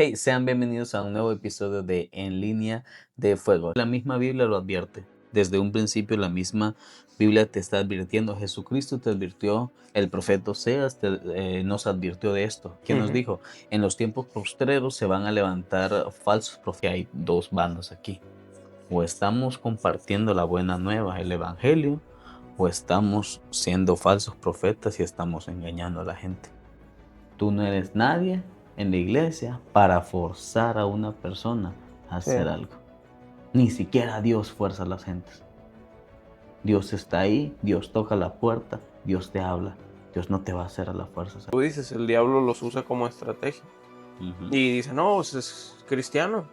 Hey, sean bienvenidos a un nuevo episodio de En Línea de Fuego. La misma Biblia lo advierte. Desde un principio la misma Biblia te está advirtiendo. Jesucristo te advirtió, el profeta Oseas nos advirtió de esto. ¿Quién nos Ujú. dijo? En los tiempos postreros se van a levantar falsos profetas. Hay dos bandos aquí. O estamos compartiendo la buena nueva, el evangelio, o estamos siendo falsos profetas y estamos engañando a la gente. Tú no eres nadie en la iglesia para forzar a una persona a Sí, hacer algo. Ni siquiera Dios fuerza a las gentes. Dios está ahí, Dios toca la puerta, Dios te habla. Dios no te va a hacer a la fuerza. tú dices, el diablo los usa como estrategia. Ujú. Y dice, no, pues es cristiano.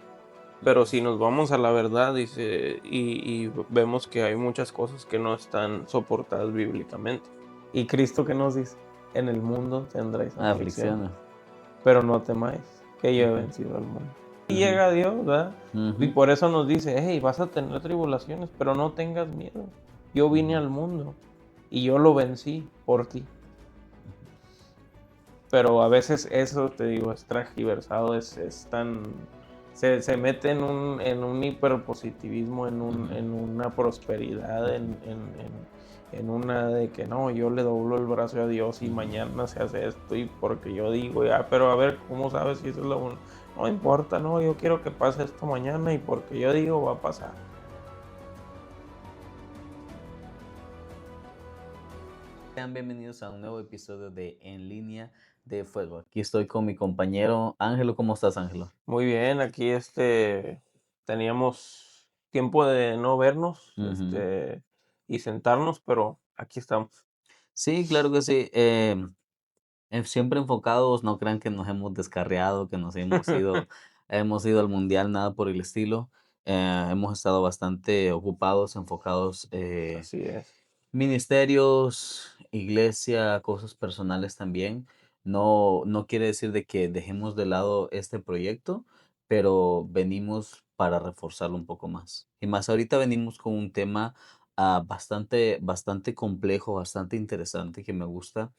Pero si nos vamos a la verdad, dice, y vemos que hay muchas cosas que no están soportadas bíblicamente. ¿Y Cristo qué nos dice? En el mundo tendréis aflicción, Aflicciones. pero no temáis, que yo he Ujú, vencido al mundo. Y ujú, llega Dios, ¿verdad? Y ujú, por eso nos dice, hey, vas a tener tribulaciones, pero no tengas miedo. Yo vine ujú, al mundo y yo lo vencí por ti. Pero a veces eso, te digo, es transgiversado, es tan... Se mete en un hiperpositivismo, ujú. en una prosperidad, en una de que no, yo le doblo el brazo a Dios y Ujú. mañana se hace esto y porque yo digo, ya, pero a ver, ¿cómo sabes si eso es lo uno? No importa, no, yo quiero que pase esto mañana y porque yo digo va a pasar. Sean bienvenidos a un nuevo episodio de En Línea de Fuego. Aquí estoy con mi compañero Ángelo. ¿Cómo estás, Ángelo? Muy bien, aquí teníamos tiempo de no vernos, Ujú. y sentarnos, pero aquí estamos. Sí, claro que sí. Siempre enfocados, no crean que nos hemos descarriado, que nos hemos ido al mundial, nada por el estilo. Hemos estado bastante ocupados, enfocados, Así es. ministerios, iglesia, cosas personales también. No quiere decir de que dejemos de lado este proyecto, pero venimos para reforzarlo un poco más. Y más ahorita venimos con un tema bastante complejo, bastante interesante que me gusta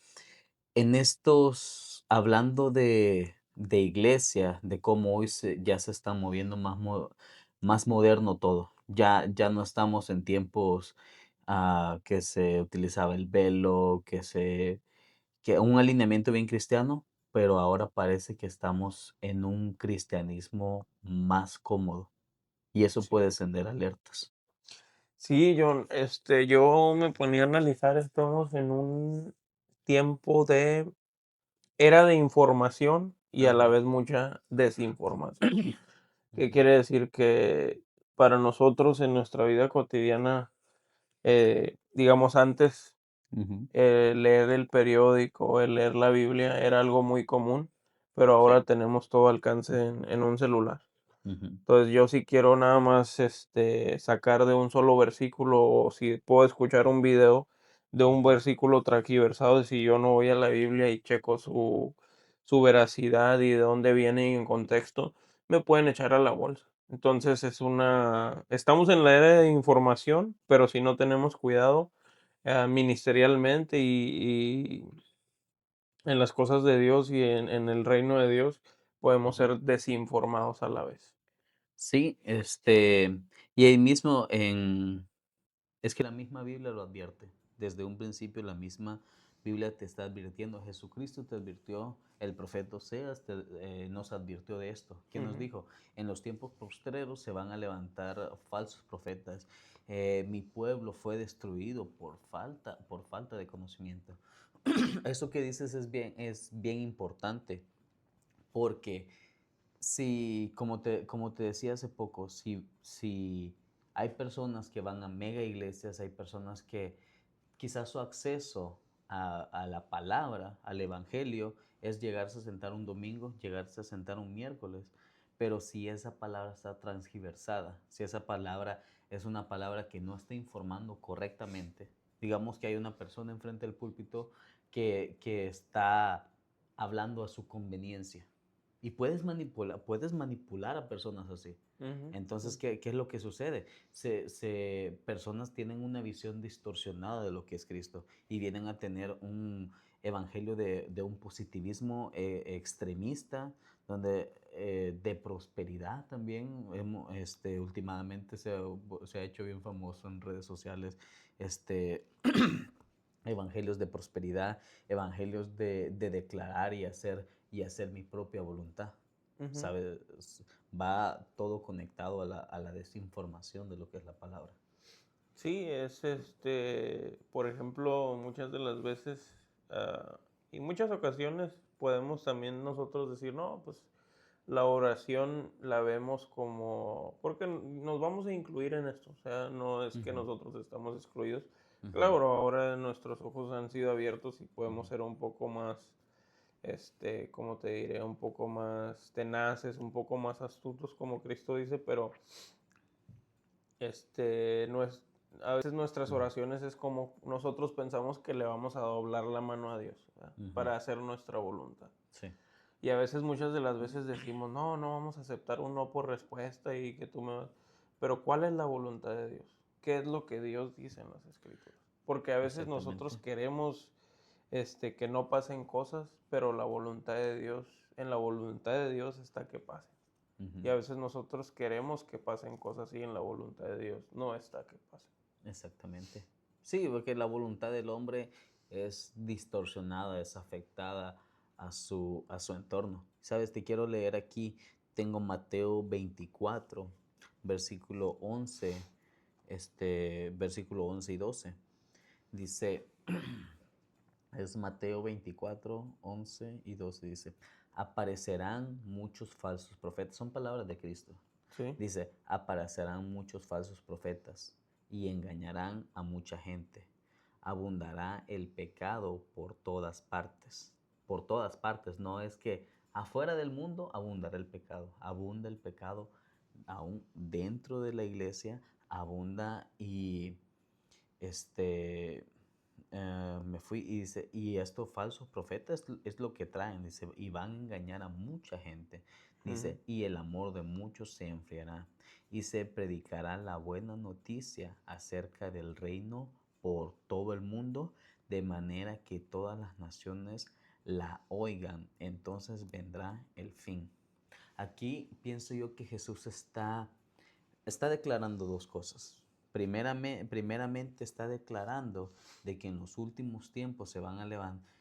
en estos, hablando de iglesia, de cómo hoy ya se está moviendo más moderno todo. Ya no estamos en tiempos que se utilizaba el velo, que un alineamiento bien cristiano, pero ahora parece que estamos en un cristianismo más cómodo y eso Sí. puede encender alertas. Sí, yo me ponía a analizar, estamos en un tiempo de era de información y a la Ajá. vez mucha desinformación. ¿Qué Ujú, quiere decir? Que para nosotros en nuestra vida cotidiana, digamos antes, ujú. leer el periódico, el leer la Biblia era algo muy común, pero Sí. ahora tenemos todo alcance en un celular. Ujú, Entonces, yo si quiero nada más, sacar de un solo versículo, o si puedo escuchar un video de un ujú. versículo transgiversado, si yo no voy a la Biblia y checo su veracidad y de dónde viene en contexto, me pueden echar a la bolsa. Entonces, estamos en la era de información, pero si no tenemos cuidado, ministerialmente y en las cosas de Dios y en el reino de Dios, podemos Ujú. ser desinformados a la vez. Sí, y ahí mismo es que la misma Biblia lo advierte. Desde un principio la misma Biblia te está advirtiendo. Jesucristo te advirtió, el profeta Oseas nos advirtió de esto. ¿Quién nos Ujú. dijo? En los tiempos postreros se van a levantar falsos profetas. Mi pueblo fue destruido por falta de conocimiento. Eso que dices es bien importante porque si, como te decía hace poco, si hay personas que van a mega iglesias, hay personas que quizás su acceso a la palabra, al evangelio, es llegarse a sentar un domingo, llegarse a sentar un miércoles, pero si esa palabra está transgiversada, si esa palabra es una palabra que no está informando correctamente, digamos que hay una persona enfrente del púlpito que está hablando a su conveniencia, y puedes manipular a personas así. Ujú, Entonces, sí, ¿qué es lo que sucede? Personas tienen una visión distorsionada de lo que es Cristo y vienen a tener un evangelio de un positivismo extremista, donde de prosperidad también. Últimamente se ha hecho bien famoso en redes sociales, este, evangelios de prosperidad, evangelios de declarar y hacer mi propia voluntad. Ujú. ¿Sabes? Va todo conectado a la desinformación de lo que es la palabra. Sí, es por ejemplo, muchas de las veces y muchas ocasiones podemos también nosotros decir, no, pues la oración la vemos como, porque nos vamos a incluir en esto, o sea, no es que Ujú, nosotros estamos excluidos. ujú, Claro, ahora nuestros ojos han sido abiertos y podemos ujú. ser un poco más, ¿cómo te diré? Un poco más tenaces, un poco más astutos, como Cristo dice, pero no es, a veces nuestras Ujú, oraciones es como nosotros pensamos que le vamos a doblar la mano a Dios, ¿verdad? ujú. Para hacer nuestra voluntad. Sí, Y a veces, muchas de las veces decimos, no, no vamos a aceptar un no por respuesta y que tú me... Pero ¿cuál es la voluntad de Dios? ¿Qué es lo que Dios dice en las Escrituras? Porque a veces nosotros exactamente. queremos que no pasen cosas, pero la voluntad de Dios, en la voluntad de Dios está que pasen. Y Ujú, a veces nosotros queremos que pasen cosas y en la voluntad de Dios no está que pasen. exactamente. Sí, porque la voluntad del hombre es distorsionada, es afectada a su entorno. Sabes, te quiero leer aquí, tengo Mateo 24, versículo 11, versículo 11 y 12. Dice, es Mateo 24, 11 y 12. Dice, aparecerán muchos falsos profetas. Son palabras de Cristo. ¿Sí? Dice, aparecerán muchos falsos profetas y engañarán a mucha gente. Abundará el pecado por todas partes. Por todas partes. No es que afuera del mundo abundará el pecado. Abunda el pecado aún dentro de la iglesia. Abunda y este, me fui y dice, y estos falsos profetas es lo que traen, dice, y van a engañar a mucha gente. Ujú. Dice, y el amor de muchos se enfriará, y se predicará la buena noticia acerca del reino por todo el mundo, de manera que todas las naciones la oigan. Entonces vendrá el fin. Aquí pienso yo que Jesús está declarando dos cosas. Primeramente está declarando de que en los últimos tiempos se van a levantar.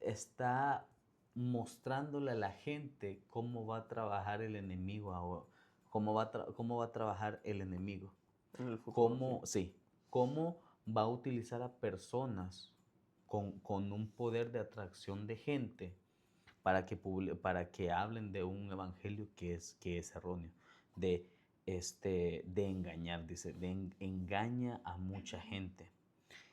Está mostrándole a la gente cómo va a trabajar el enemigo ahora, cómo va a trabajar el enemigo, En el futuro, sí. cómo, sí, cómo va a utilizar a personas con un poder de atracción de gente para que hablen de un evangelio que es erróneo, de, de engañar, dice, engaña a mucha gente.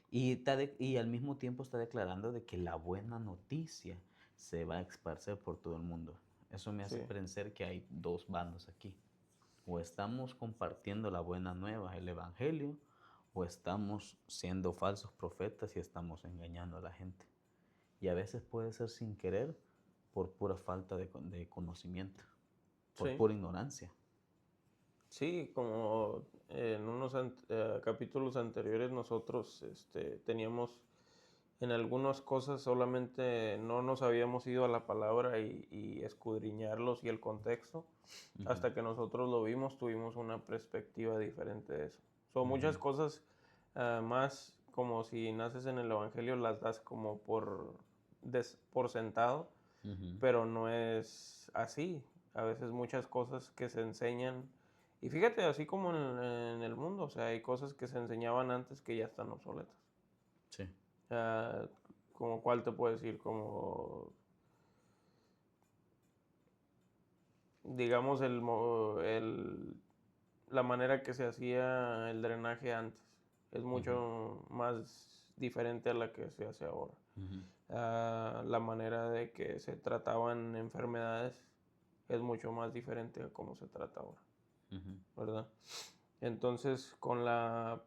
Y al mismo tiempo está declarando de que la buena noticia se va a esparcer por todo el mundo. Eso me Sí, hace pensar que hay dos bandos aquí. O estamos compartiendo la buena nueva, el evangelio, o estamos siendo falsos profetas y estamos engañando a la gente. Y a veces puede ser sin querer por pura falta de conocimiento, por sí. pura ignorancia. Sí, como en unos capítulos anteriores nosotros teníamos en algunas cosas solamente no nos habíamos ido a la palabra y escudriñarlos y el contexto. Ujú, Hasta que nosotros lo vimos, tuvimos una perspectiva diferente de eso. Son ujú, muchas cosas más como si naces en el Evangelio, las das como por sentado, ujú. pero no es así. A veces muchas cosas que se enseñan, y fíjate, así como en el mundo, o sea, hay cosas que se enseñaban antes que ya están obsoletas. Sí. Ah, como cuál te puedo decir, como digamos la manera que se hacía el drenaje antes es Ujú, mucho más diferente a la que se hace ahora. ujú, La manera de que se trataban enfermedades es mucho más diferente a cómo se trata ahora, ujú, ¿verdad? Entonces, con la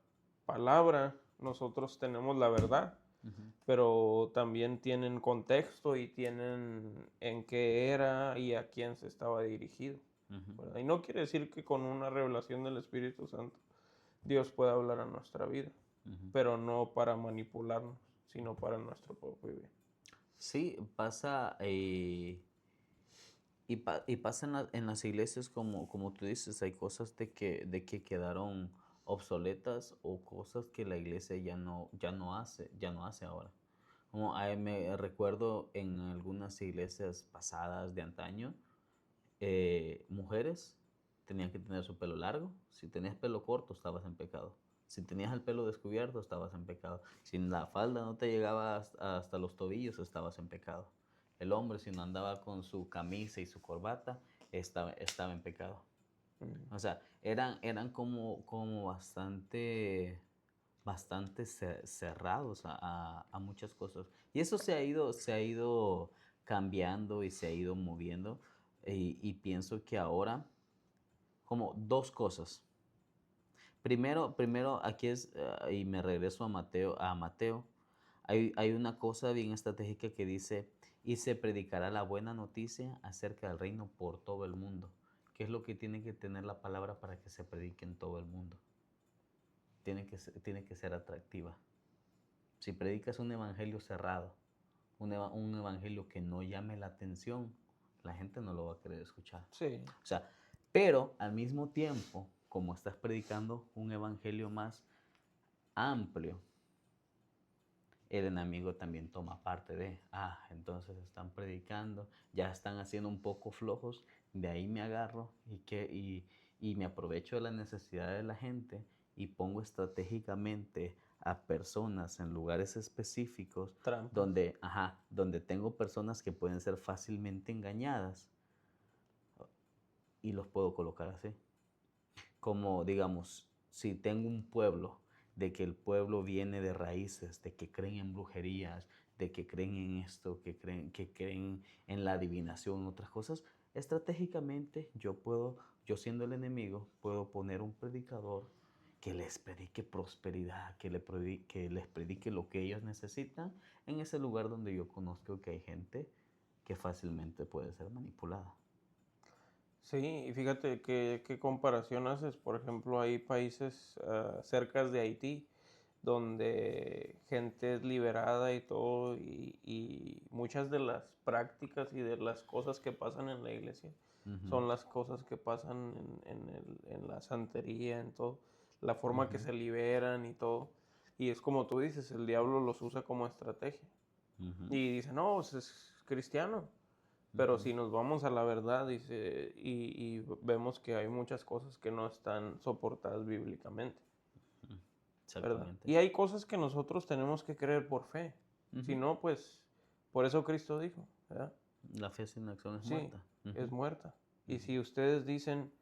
palabra nosotros tenemos la verdad, ujú, pero también tienen contexto y tienen en qué era y a quién se estaba dirigido, ujú, ¿verdad? Y no quiere decir que con una revelación del Espíritu Santo Dios pueda hablar a nuestra vida, ujú. pero no para manipularnos, sino para nuestro propio bien. Sí, pasa y pasa en las iglesias como tú dices, hay cosas de que quedaron obsoletas o cosas que la iglesia ya no hace ahora. Como me recuerdo en algunas iglesias pasadas de antaño, mujeres tenían que tener su pelo largo. Si tenías pelo corto, estabas en pecado. Si tenías el pelo descubierto, estabas en pecado. Si la falda no te llegaba hasta los tobillos, estabas en pecado. El hombre, si no andaba con su camisa y su corbata, estaba en pecado. Mm. O sea, eran como bastante cerrados a muchas cosas. Y eso se ha ido cambiando y se ha ido moviendo. Y pienso que ahora, como dos cosas. Primero aquí y me regreso a Mateo, hay una cosa bien estratégica que dice, y se predicará la buena noticia acerca del reino por todo el mundo. ¿Qué es lo que tiene que tener la palabra para que se predique en todo el mundo? Tiene que ser atractiva. Si predicas un evangelio cerrado, un evangelio que no llame la atención, la gente no lo va a querer escuchar. Sí, O sea, pero al mismo tiempo, como estás predicando un evangelio más amplio, el enemigo también toma parte entonces están predicando, ya están haciendo un poco flojos, de ahí me agarro y me aprovecho de la necesidad de la gente y pongo estratégicamente a personas en lugares específicos trampas. donde tengo personas que pueden ser fácilmente engañadas y los puedo colocar así. Como digamos, si tengo un pueblo, de que el pueblo viene de raíces, de que creen en brujerías, de que creen en esto, que creen en la adivinación, otras cosas, estratégicamente yo siendo el enemigo, puedo poner un predicador que les predique prosperidad, que les predique lo que ellos necesitan en ese lugar donde yo conozco que hay gente que fácilmente puede ser manipulada. Sí, y fíjate qué comparación haces. Por ejemplo, hay países cerca de Haití donde gente es liberada y todo, y muchas de las prácticas y de las cosas que pasan en la iglesia Ujú, son las cosas que pasan en la santería, en todo, la forma que ujú, se liberan y todo. Y es como tú dices, el diablo los usa como estrategia. ujú, Y dice, no, pues es cristiano. Pero ujú. si nos vamos a la verdad, dice, y vemos que hay muchas cosas que no están soportadas bíblicamente, Mm, ¿verdad? exactamente. Y hay cosas que nosotros tenemos que creer por fe. Si Ujú. no, pues, por eso Cristo dijo, ¿verdad? La fe sin acción es Sí, muerta. es Ujú, muerta. Y ujú, si ustedes dicen,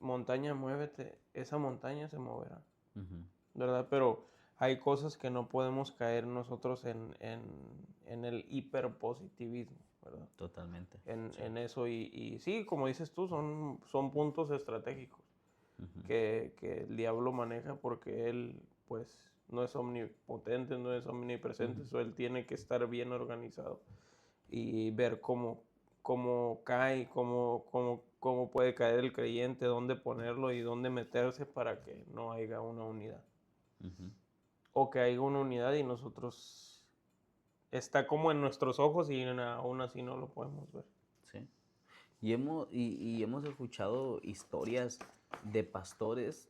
montaña, muévete, esa montaña se moverá, ujú. ¿verdad? Pero hay cosas que no podemos caer nosotros en el hiperpositivismo, ¿verdad? Totalmente. Sí. En eso. Y sí, como dices tú, son puntos estratégicos Ujú, que el diablo maneja porque él, pues, no es omnipotente, no es omnipresente, ujú, eso él tiene que estar bien organizado y ver cómo cae, cómo puede caer el creyente, dónde ponerlo y dónde meterse para que no haya una unidad. ujú. O que haya una unidad y nosotros está como en nuestros ojos y aún así no lo podemos ver. Sí. Y hemos escuchado historias de pastores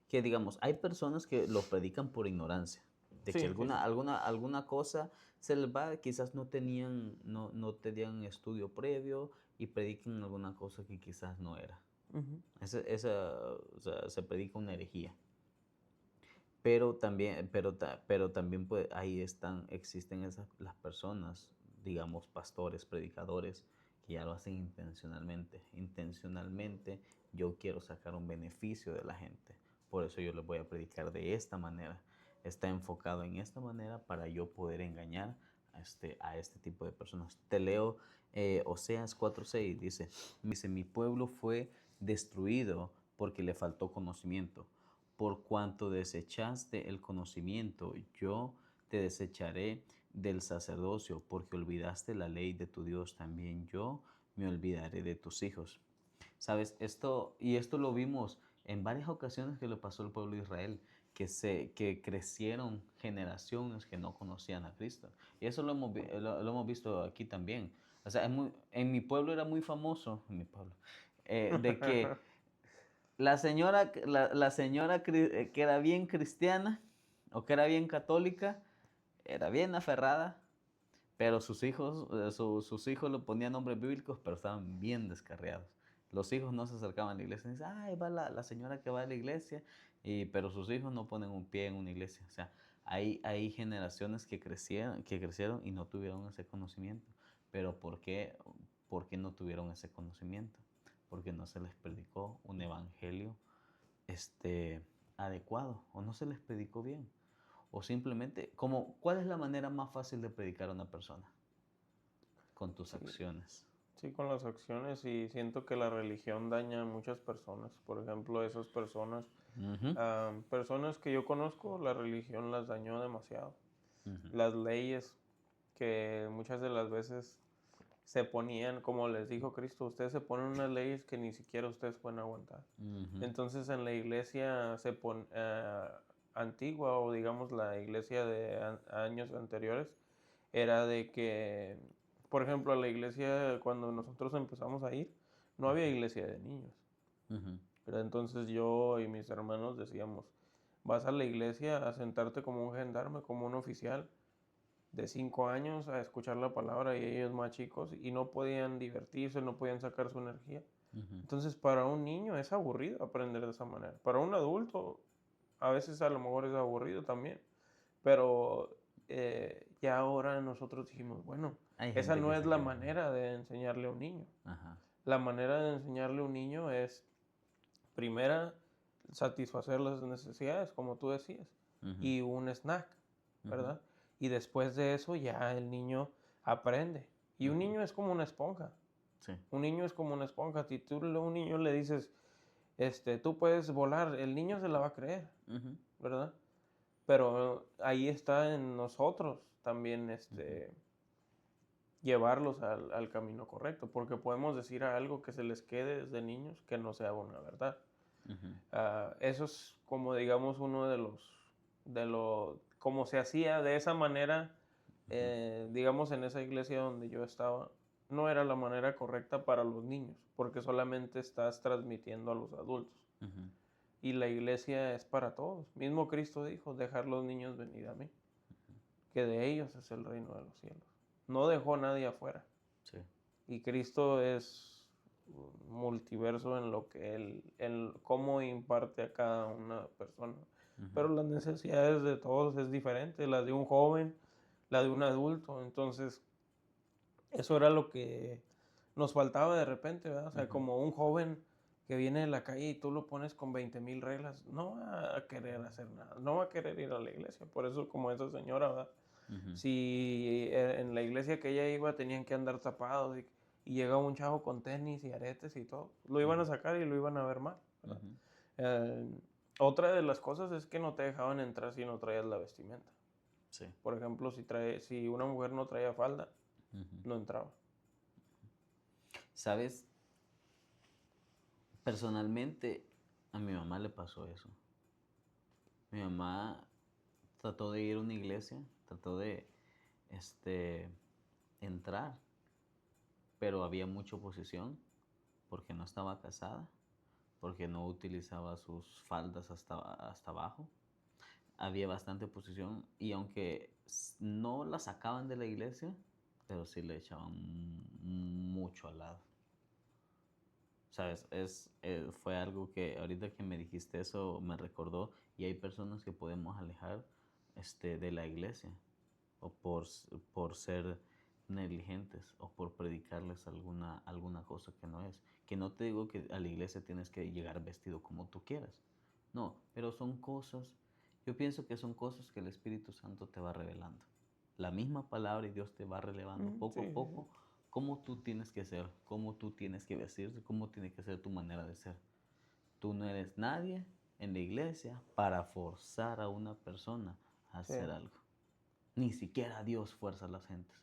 que, digamos, hay personas que lo predican por ignorancia, de que Sí, sí, sí. alguna cosa se les va, quizás no tenían estudio previo y predican alguna cosa que quizás no era. Ujú. O sea, se predica una herejía. Pero también pues, existen las personas, digamos, pastores, predicadores, que ya lo hacen intencionalmente. Intencionalmente yo quiero sacar un beneficio de la gente. Por eso yo les voy a predicar de esta manera. Está enfocado en esta manera para yo poder engañar a este tipo de personas. Te leo Oseas 4:6, dice, mi pueblo fue destruido porque le faltó conocimiento. Por cuanto desechaste el conocimiento, yo te desecharé del sacerdocio, porque olvidaste la ley de tu Dios, también yo me olvidaré de tus hijos. ¿Sabes? Esto lo vimos en varias ocasiones que le pasó al pueblo de Israel, que crecieron generaciones que no conocían a Cristo. Y eso lo hemos visto aquí también. O sea, en mi pueblo era muy famoso, en mi pueblo, de que la señora que era bien cristiana o que era bien católica, era bien aferrada, pero sus hijos le ponían nombres bíblicos, pero estaban bien descarriados. Los hijos no se acercaban a la iglesia. Dicen, ay, va la señora que va a la iglesia, pero sus hijos no ponen un pie en una iglesia. O sea, hay generaciones que crecieron y no tuvieron ese conocimiento. Pero ¿por qué? ¿Por qué no tuvieron ese conocimiento? Porque no se les predicó un evangelio este, adecuado o no se les predicó bien. O simplemente, ¿cuál es la manera más fácil de predicar a una persona? Con tus Sí, acciones. sí, con las acciones y siento que la religión daña a muchas personas. Por ejemplo, esas personas, Ujú, personas que yo conozco, la religión las dañó demasiado. ujú, Las leyes que muchas de las veces se ponían, como les dijo Cristo, ustedes se ponen unas leyes que ni siquiera ustedes pueden aguantar. ujú, Entonces en la iglesia antigua o digamos la iglesia de años anteriores era de que, por ejemplo, a la iglesia cuando nosotros empezamos a ir, no había iglesia de niños. ujú, ¿Verdad? Entonces yo y mis hermanos decíamos, vas a la iglesia a sentarte como un gendarme, como un oficial de 5 años a escuchar la palabra y ellos más chicos y no podían divertirse, no podían sacar su energía. ujú, Entonces, para un niño es aburrido aprender de esa manera. Para un adulto, a veces a lo mejor es aburrido también. Pero ya ahora nosotros dijimos, bueno, Hay esa gente no que es se la queda ahí. manera de enseñarle a un niño. Ajá. La manera de enseñarle a un niño es, primera, satisfacer las necesidades, como tú decías, Ujú, y un snack, ujú, ¿verdad? Y después de eso ya el niño aprende. Y un ujú. niño es como una esponja. Sí. Un niño es como una esponja. Si tú a un niño le dices, tú puedes volar, el niño se la va a creer, Ujú, ¿verdad? Pero ahí está en nosotros también ujú, llevarlos al camino correcto, porque podemos decir algo que se les quede desde niños que no sea una verdad. ujú, Eso es como digamos uno como se hacía de esa manera, ujú, digamos en esa iglesia donde yo estaba, no era la manera correcta para los niños, porque solamente estás transmitiendo a los adultos. ujú, Y la iglesia es para todos. Mismo Cristo dijo, dejar los niños venir a mí, que de ellos es el reino de los cielos. No dejó a nadie afuera. sí. Y Cristo es multiverso en lo que en cómo imparte a cada una persona. Ujú, Pero las necesidades de todos es diferente, la de un joven, la de un adulto. Entonces, eso era lo que nos faltaba de repente, ¿verdad? O sea, ujú, como un joven que viene de la calle y tú lo pones con 20,000 reglas, no va a querer hacer nada, no va a querer ir a la iglesia. Por eso, como esa señora, ¿verdad? ujú, Si en la iglesia que ella iba tenían que andar tapados y llegaba un chavo con tenis y aretes y todo, lo iban ujú, a sacar y lo iban a ver mal, ¿verdad? ujú, Eh, Otra de las cosas es que no te dejaban entrar si no traías la vestimenta. sí. Por ejemplo, si una mujer no traía falda, Ujú. no entraba. ¿Sabes? Personalmente, a mi mamá le pasó eso. Mi mamá trató de ir a una iglesia, trató de este, entrar, pero había mucha oposición porque no estaba casada, porque no utilizaba sus faldas hasta abajo. Había bastante oposición y aunque no la sacaban de la iglesia, pero sí le echaban mucho al lado. ¿Sabes? Fue algo que ahorita que me dijiste eso me recordó y hay personas que podemos alejar de la iglesia o por ser negligentes o por predicarles alguna cosa que no es. Que no te digo que a la iglesia tienes que llegar vestido como tú quieras. No, pero son cosas, yo pienso que son cosas que el Espíritu Santo te va revelando. La misma palabra y Dios te va relevando poco a Sí, sí, sí. poco cómo tú tienes que ser, cómo tú tienes que vestirte, cómo tiene que ser tu manera de ser. Tú no eres nadie en la iglesia para forzar a una persona a Sí, hacer algo. Ni siquiera Dios fuerza a las gentes.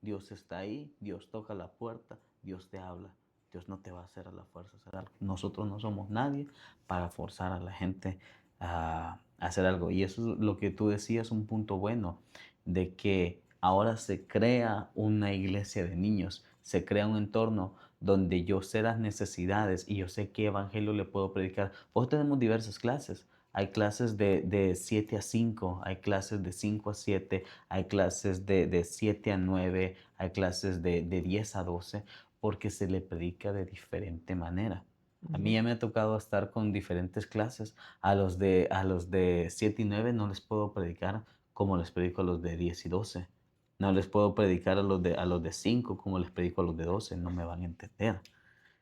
Dios está ahí, Dios toca la puerta, Dios te habla. Dios no te va a hacer a la fuerza hacer algo. Nosotros no somos nadie para forzar a la gente a hacer algo. Y eso es lo que tú decías, un punto bueno, de que Ahora se crea una iglesia de niños, se crea un entorno donde yo sé las necesidades y yo sé qué evangelio le puedo predicar. Hoy tenemos diversas clases. Hay clases de 7 a 5, hay clases de 5 a 7, hay clases de 7 a 9, hay clases de 10 a 12, porque se le predica de diferente manera. A mí Ujú. ya me ha tocado estar con diferentes clases. A los de 7 y 9 no les puedo predicar como les predico a los de 10 y 12. No les puedo predicar a los de 5 como les predico a los de 12. No me van a entender.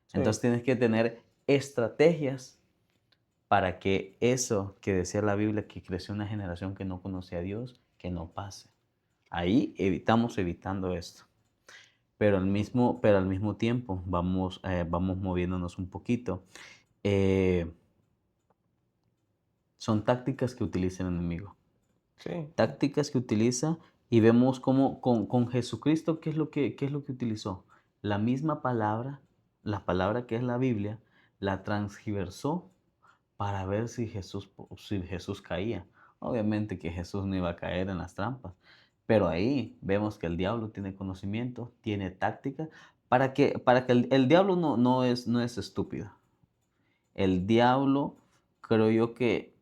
Sí, Entonces tienes que tener estrategias para que eso que decía la Biblia, que creció una generación que no conocía a Dios, que no pase. Ahí evitando esto. Pero al mismo tiempo vamos moviéndonos un poquito. Eh, Son tácticas que utiliza el enemigo. sí. Tácticas que utiliza y vemos cómo con Jesucristo, qué es lo que utilizó? La misma palabra, la palabra que es la Biblia, la transgiversó para ver si Jesús caía. Obviamente que Jesús no iba a caer en las trampas, pero ahí vemos que el diablo tiene conocimiento, tiene táctica, para que el diablo no es estúpido. El diablo, creo yo que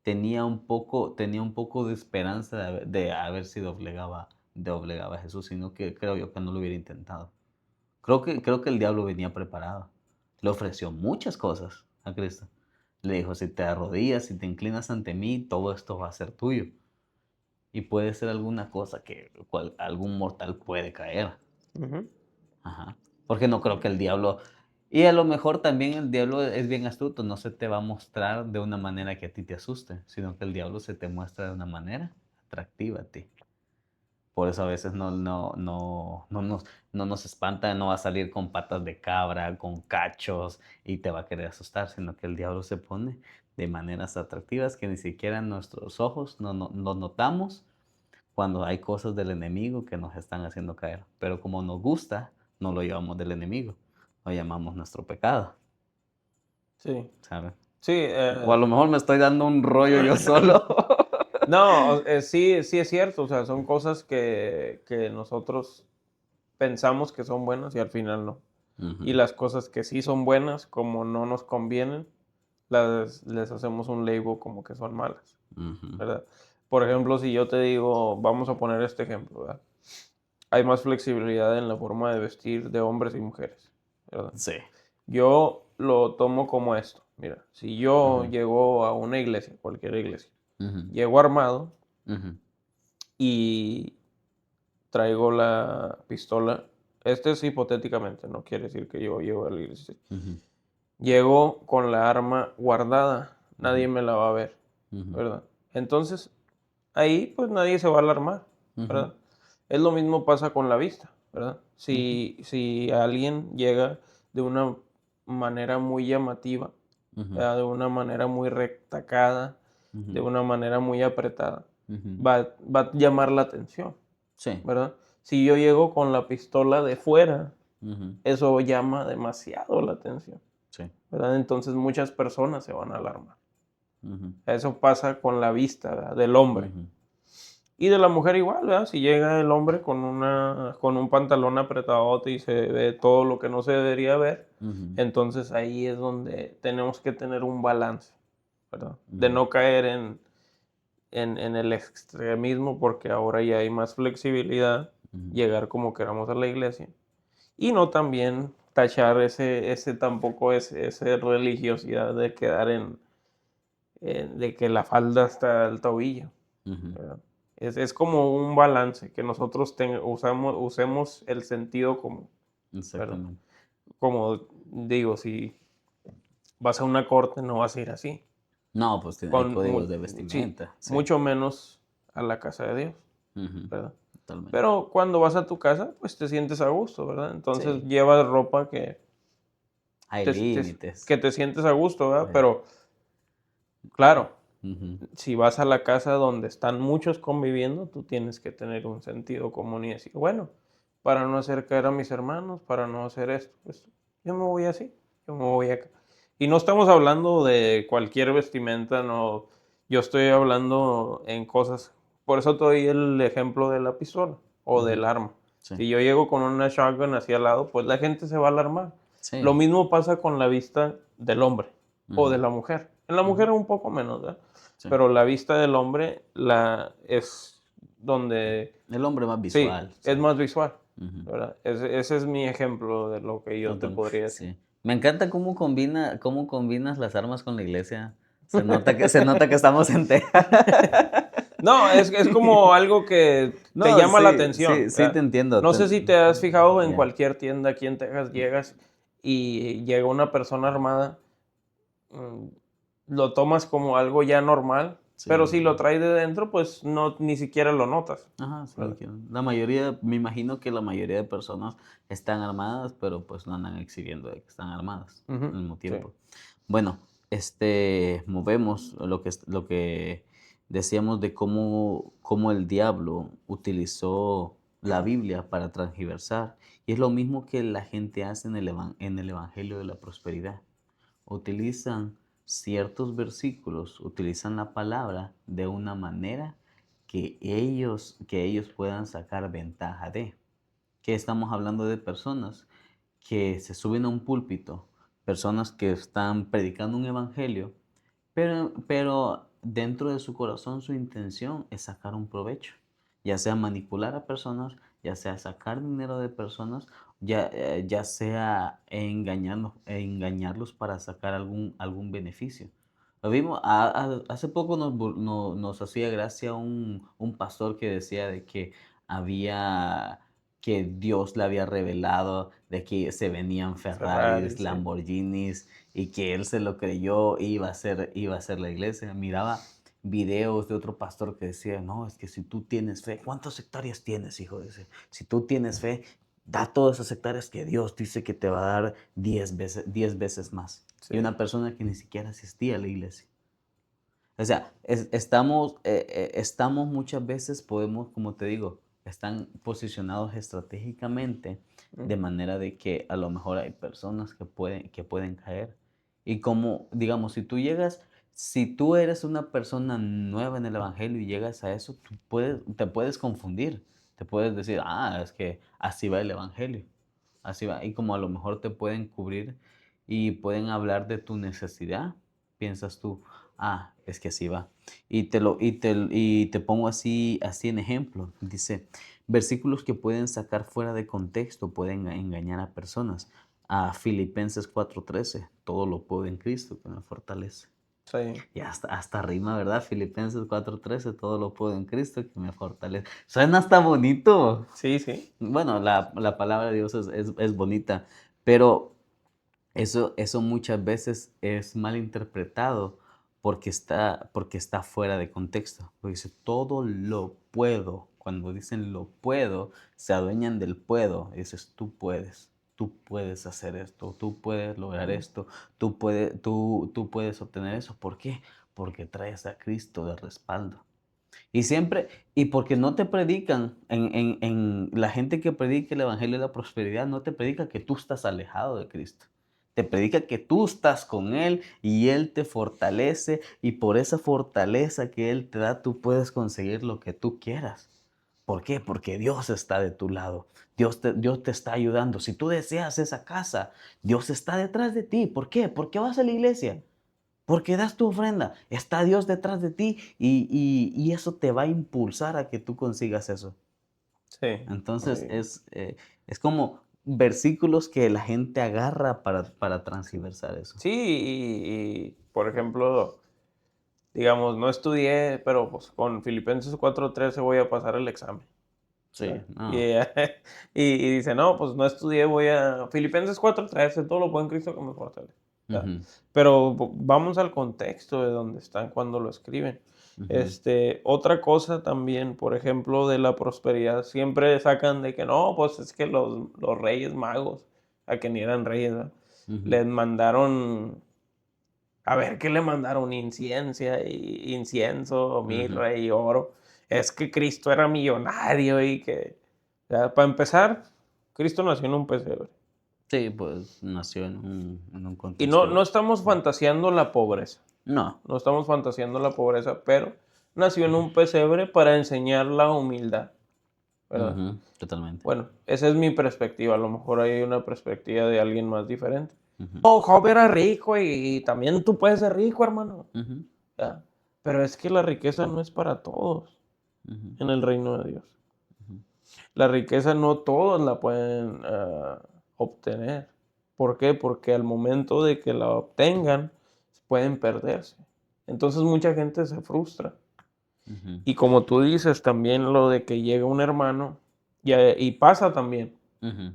tenía un poco de esperanza de haber si doblegaba a Jesús, sino que creo yo que no lo hubiera intentado. Creo que el diablo venía preparado. Le ofreció muchas cosas a Cristo. Le dijo, si te arrodillas, si te inclinas ante mí, todo esto va a ser tuyo. Y puede ser alguna cosa algún mortal puede caer. Ujú. Ajá. Porque no creo que el diablo... Y a lo mejor también el diablo es bien astuto, no se te va a mostrar de una manera que a ti te asuste, sino que el diablo se te muestra de una manera atractiva a ti. Por eso a veces no nos espanta, no va a salir con patas de cabra, con cachos y te va a querer asustar, sino que el diablo se pone de maneras atractivas que ni siquiera nuestros ojos no notamos cuando hay cosas del enemigo que nos están haciendo caer. Pero como nos gusta, no lo llevamos del enemigo, lo llamamos nuestro pecado, Sí, ¿sabes? sí, O a lo mejor me estoy dando un rollo yo solo. no, sí, sí es cierto, o sea, son cosas que nosotros pensamos que son buenas y al final no. Y Ujú, las cosas que sí son buenas, como no nos convienen, les hacemos un label como que son malas, ujú. ¿verdad? Por ejemplo, si yo te digo, vamos a poner este ejemplo, ¿verdad? Hay más flexibilidad en la forma de vestir de hombres y mujeres, ¿verdad? Sí. Yo lo tomo como esto. Mira, si yo Ujú, llego a una iglesia, cualquier iglesia, ujú, llego armado ujú, y traigo la pistola, este es hipotéticamente, no quiere decir que yo llego a la iglesia. ujú, Llego con la arma guardada, nadie ujú, me la va a ver, ujú, ¿verdad? Entonces, ahí pues nadie se va a alarmar, ujú, ¿verdad? Es lo mismo pasa con la vista, ¿verdad? ujú, Si alguien llega de una manera muy llamativa, ujú, ¿verdad? De una manera muy retacada, de ujú, una manera muy apretada, ujú. va a llamar la atención, Sí. ¿verdad? Si yo llego con la pistola de fuera, Ujú, eso llama demasiado la atención, sí. ¿verdad? Entonces muchas personas se van a alarmar. Ujú, Eso pasa con la vista, ¿verdad? Del hombre. ujú, Y de la mujer igual, ¿verdad? Si llega el hombre con un pantalón apretadote y se ve todo lo que no se debería ver, ujú, entonces ahí es donde tenemos que tener un balance, ¿verdad? De ujú, no caer en el extremismo porque ahora ya hay más flexibilidad, ujú. llegar como queramos a la iglesia. Y no también tachar ese tampoco ese religiosidad de quedar de que la falda hasta el tobillo, Ujú, ¿verdad? Es como un balance, que nosotros usemos el sentido común, ¿verdad? exactamente. Como digo, si vas a una corte, no vas a ir así, No, pues hay códigos de sí, vestimenta, sí. mucho menos a la casa de Dios, Ujú, ¿verdad? totalmente. Pero cuando vas a tu casa, pues te sientes a gusto, ¿verdad? Entonces Sí, llevas ropa hay te, te- límites. que te sientes a gusto, ¿verdad? Sí. Pero claro, Ujú, si vas a la casa donde están muchos conviviendo, tú tienes que tener un sentido común y decir, bueno, para no hacer caer a mis hermanos, para no hacer esto, pues yo me voy así, yo me voy acá. Y no estamos hablando de cualquier vestimenta, no, yo estoy hablando en cosas por eso te doy el ejemplo de la pistola o del arma. Sí. Si yo llego con una shotgun hacia al lado, pues la gente se va a alarmar. Sí. Lo mismo pasa con la vista del hombre o de la mujer. En la mujer un poco menos, ¿verdad? Sí. Pero la vista del hombre es donde... El hombre más Sí, visual. es más visual, Ujú. ¿verdad? Ese es mi ejemplo de lo que yo te Total, podría decir. sí. Me encanta cómo combinas las armas con la iglesia. Se nota que estamos en Texas. No, es como algo que te No, llama la sí, atención, sí, sí te ¿verdad? entiendo. No sé si te has fijado en Ya. cualquier tienda aquí en Texas, llegas y llega una persona armada, mm, lo tomas como algo ya normal, pero Sí. si lo traes de dentro, pues no, ni siquiera lo notas, Ajá, sí, ¿verdad? la mayoría, me imagino que la mayoría de personas están armadas, pero pues no andan exhibiendo de que están armadas Ujú, al mismo sí, tiempo. Bueno, movemos lo que decíamos de cómo el diablo utilizó la Biblia para transgiversar. Y es lo mismo que la gente hace en el Evangelio de la Prosperidad. Utilizan ciertos versículos, utilizan la palabra de una manera que ellos puedan sacar ventaja de. Que estamos hablando de personas que se suben a un púlpito, personas que están predicando un evangelio, pero dentro de su corazón su intención es sacar un provecho, ya sea manipular a personas, ya sea sacar dinero de personas, ya sea engañarlos para sacar algún beneficio. Lo vimos, hace poco nos hacía gracia un pastor que decía de que Dios le había revelado de que se venían Ferrari, Ferraris, sí. Lamborghinis y que él se lo creyó y iba a ser la iglesia. Miraba videos de otro pastor que decía, no, es que si tú tienes fe, ¿cuántas hectáreas tienes, hijo? Dice, si tú tienes fe, da todas esas hectáreas que Dios dice que te va a dar 10 veces más. Y Sí, una persona que ni siquiera asistía a la iglesia. O sea, estamos muchas veces, podemos, como te digo, están posicionados estratégicamente mm, de manera de que a lo mejor hay personas que pueden caer. Y como, digamos, si tú eres una persona nueva en el Evangelio y llegas a eso, te puedes confundir. Te puedes decir, es que así va el Evangelio. Así va. Y como a lo mejor te pueden cubrir y pueden hablar de tu necesidad, piensas tú, es que así va. Y te pongo así en ejemplo. Dice, versículos que pueden sacar fuera de contexto, pueden engañar a personas. A Filipenses 4:13, todo lo puedo en Cristo que me fortalece. sí, Y hasta rima, ¿verdad? Filipenses 4:13, todo lo puedo en Cristo que me fortalece. Suena hasta bonito. sí, sí, Bueno, la palabra de Dios es bonita, pero eso muchas veces es mal interpretado porque está fuera de contexto. Porque dice, todo lo puedo. Cuando dicen lo puedo, se adueñan del puedo. Y dices, tú puedes hacer esto, tú puedes lograr mm, esto, tú puedes obtener eso. ¿Por qué? Porque traes a Cristo de respaldo. Y porque no te predican, la gente que predica el Evangelio de la Prosperidad no te predica que tú estás alejado de Cristo. Te predica que tú estás con Él y Él te fortalece y por esa fortaleza que Él te da tú puedes conseguir lo que tú quieras. ¿Por qué? Porque Dios está de tu lado. Dios te está ayudando. Si tú deseas esa casa, Dios está detrás de ti. ¿Por qué? ¿Por qué vas a la iglesia? Porque das tu ofrenda, está Dios detrás de ti y eso te va a impulsar a que tú consigas eso. sí, Entonces sí. es como versículos que la gente agarra para transgiversar eso. Sí, por ejemplo, digamos, no estudié, pero pues con Filipenses 4:13 voy a pasar el examen, Sí, ¿verdad? Y, no. y dice, no, pues no estudié, voy a Filipenses 4:13, todo lo puedo en Cristo que me fortalece, ¿verdad? Ujú, Pero vamos al contexto de donde están cuando lo escriben. ujú, Otra cosa también, por ejemplo, de la prosperidad, siempre sacan de que no, pues es que los reyes magos, a que ni eran reyes, ¿verdad? ujú, Les mandaron a ver, ¿qué le mandaron? Incienso, ujú. mirra y oro. Es que Cristo era millonario y que, ya, para empezar, Cristo nació en un pesebre. Sí, pues nació en un Y no contexto. estamos fantaseando la pobreza, No. no estamos fantaseando la pobreza, pero nació en un pesebre para enseñar la humildad, ¿verdad? Ujú, totalmente. Bueno, esa es mi perspectiva, a lo mejor hay una perspectiva de alguien más diferente. Ujú, Oh, Job era rico y también tú puedes ser rico, hermano. ujú, ¿Ya? Pero es que la riqueza no es para todos ujú, en el reino de Dios. ujú, La riqueza no todos la pueden obtener. ¿Por qué? Porque al momento de que la obtengan, pueden perderse. Entonces mucha gente se frustra. ujú, Y como tú dices, también lo de que llega un hermano, y pasa también, ujú,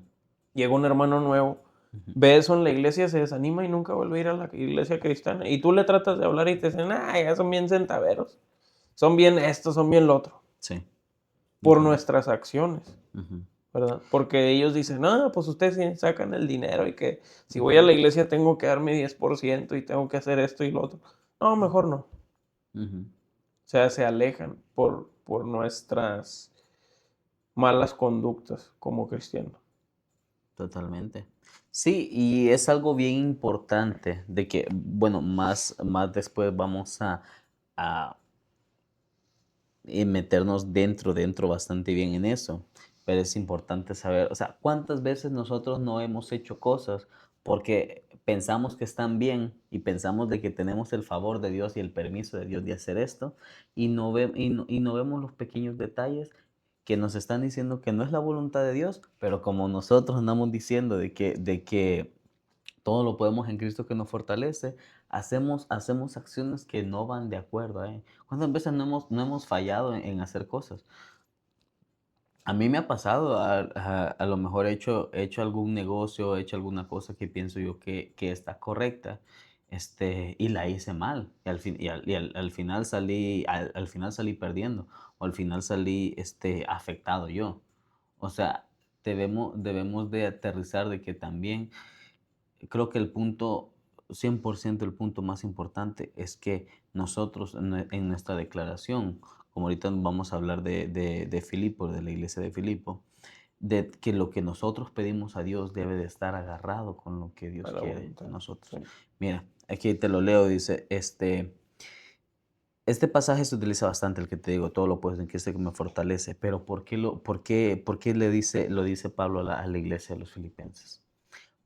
llega un hermano nuevo, ujú. ve eso en la iglesia, se desanima y nunca vuelve a ir a la iglesia cristiana. Y tú le tratas de hablar y te dicen, ah, ya son bien centaveros, son bien esto, son bien lo otro, Sí, por ujú, nuestras acciones. ujú, ¿Verdad? Porque ellos dicen, no, pues ustedes sí sacan el dinero y que si voy a ujú, la iglesia tengo que dar mi 10% y tengo que hacer esto y lo otro. No, mejor no. ujú. O sea, se alejan por nuestras malas conductas como cristianos. Totalmente. Sí, y es algo bien importante de que, bueno, más después vamos a meternos dentro bastante bien en eso. Pero es importante saber, o sea, cuántas veces nosotros no hemos hecho cosas porque pensamos que están bien y pensamos de que tenemos el favor de Dios y el permiso de Dios de hacer esto y no vemos los pequeños detalles que nos están diciendo que no es la voluntad de Dios, pero como nosotros andamos diciendo de que todo lo podemos en Cristo que nos fortalece, hacemos acciones que no van de acuerdo, ¿eh? ¿Cuántas veces no hemos fallado en hacer cosas? A mí me ha pasado, a lo mejor he hecho algún negocio, he hecho alguna cosa que pienso yo que está correcta, y la hice mal, al final salí perdiendo, o al final salí, afectado yo. O sea, debemos de aterrizar de que también creo que el punto, 100% el punto más importante es que nosotros en nuestra declaración, como ahorita vamos a hablar de Filipo, de la iglesia de Filipo, de que lo que nosotros pedimos a Dios debe de estar agarrado con lo que A Dios la quiere de voluntad. Sí. nosotros. Mira, aquí te lo leo, dice, este pasaje se utiliza bastante, el que te digo, todo lo puedes en Cristo que me fortalece, pero por qué lo dice Pablo a la iglesia de los filipenses?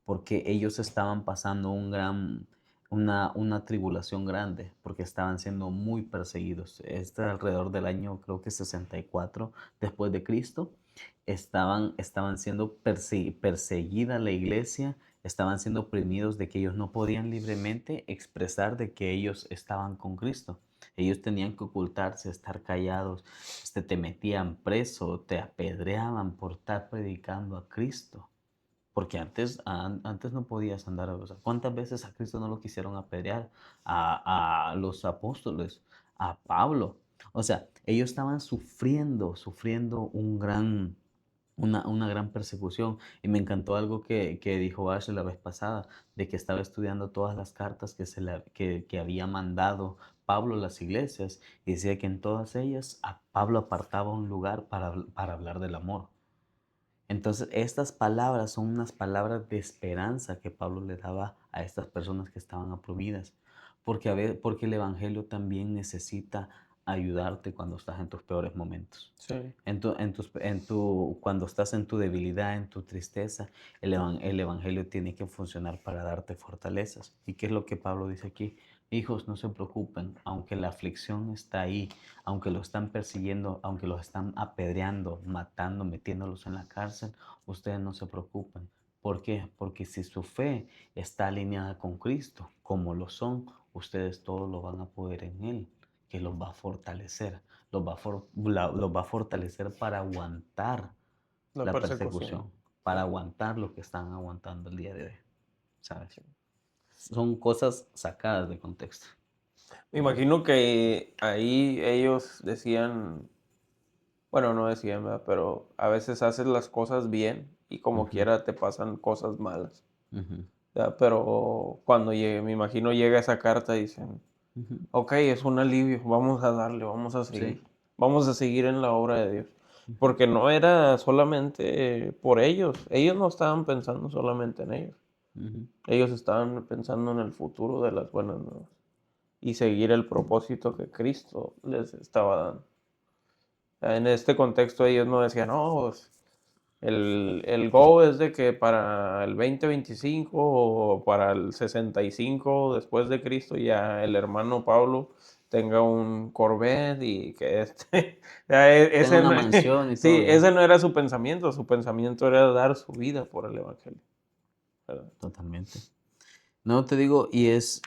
Porque ellos estaban pasando una tribulación grande, porque estaban siendo muy perseguidos. Alrededor del año, creo que 64 después de Cristo, estaban siendo perseguida la iglesia, estaban siendo oprimidos de que ellos no podían libremente expresar de que ellos estaban con Cristo. Ellos tenían que ocultarse, estar callados, te metían preso, te apedreaban por estar predicando a Cristo. Porque antes no podías andar, o sea, ¿cuántas veces a Cristo no lo quisieron apedrear? A los apóstoles, a Pablo. O sea, ellos estaban sufriendo una gran persecución. Y me encantó algo que dijo Ash la vez pasada, de que estaba estudiando todas las cartas que había mandado Pablo a las iglesias, y decía que en todas ellas a Pablo apartaba un lugar para hablar del amor. Entonces, estas palabras son unas palabras de esperanza que Pablo le daba a estas personas que estaban oprimidas, porque el Evangelio también necesita ayudarte cuando estás en tus peores momentos. Sí. Cuando estás en tu debilidad, en tu tristeza, el Evangelio tiene que funcionar para darte fortalezas. ¿Y qué es lo que Pablo dice aquí? Hijos, no se preocupen, aunque la aflicción está ahí, aunque lo están persiguiendo, aunque los están apedreando, matando, metiéndolos en la cárcel, ustedes no se preocupen. ¿Por qué? Porque si su fe está alineada con Cristo, como lo son, ustedes todos lo van a poder en Él, que los va a fortalecer, los va a fortalecer para aguantar La la persecución. persecución, Sí. para aguantar lo que están aguantando el día de hoy, ¿sabes? Son cosas sacadas de contexto. Me imagino que ahí ellos decían, bueno, no decían, ¿verdad? Pero a veces haces las cosas bien y como Ujú, quiera te pasan cosas malas. ujú, ¿Verdad? Pero cuando llegue, me imagino llega esa carta y dicen, ujú. ok, es un alivio, vamos a darle, Sí. vamos a seguir en la obra de Dios. Ujú, Porque no era solamente por ellos no estaban pensando solamente en ellos, ujú, ellos estaban pensando en el futuro de las buenas nuevas. y seguir el propósito que Cristo les estaba dando. En este contexto ellos no decían, no, pues, el goal es de que para el 2025 o para el 65 después de Cristo ya el hermano Pablo tenga un Corvette y que Tengo una mansión y sí, todo ya. ese no era su pensamiento era dar su vida por el evangelio, ¿verdad? Totalmente. No te digo, y es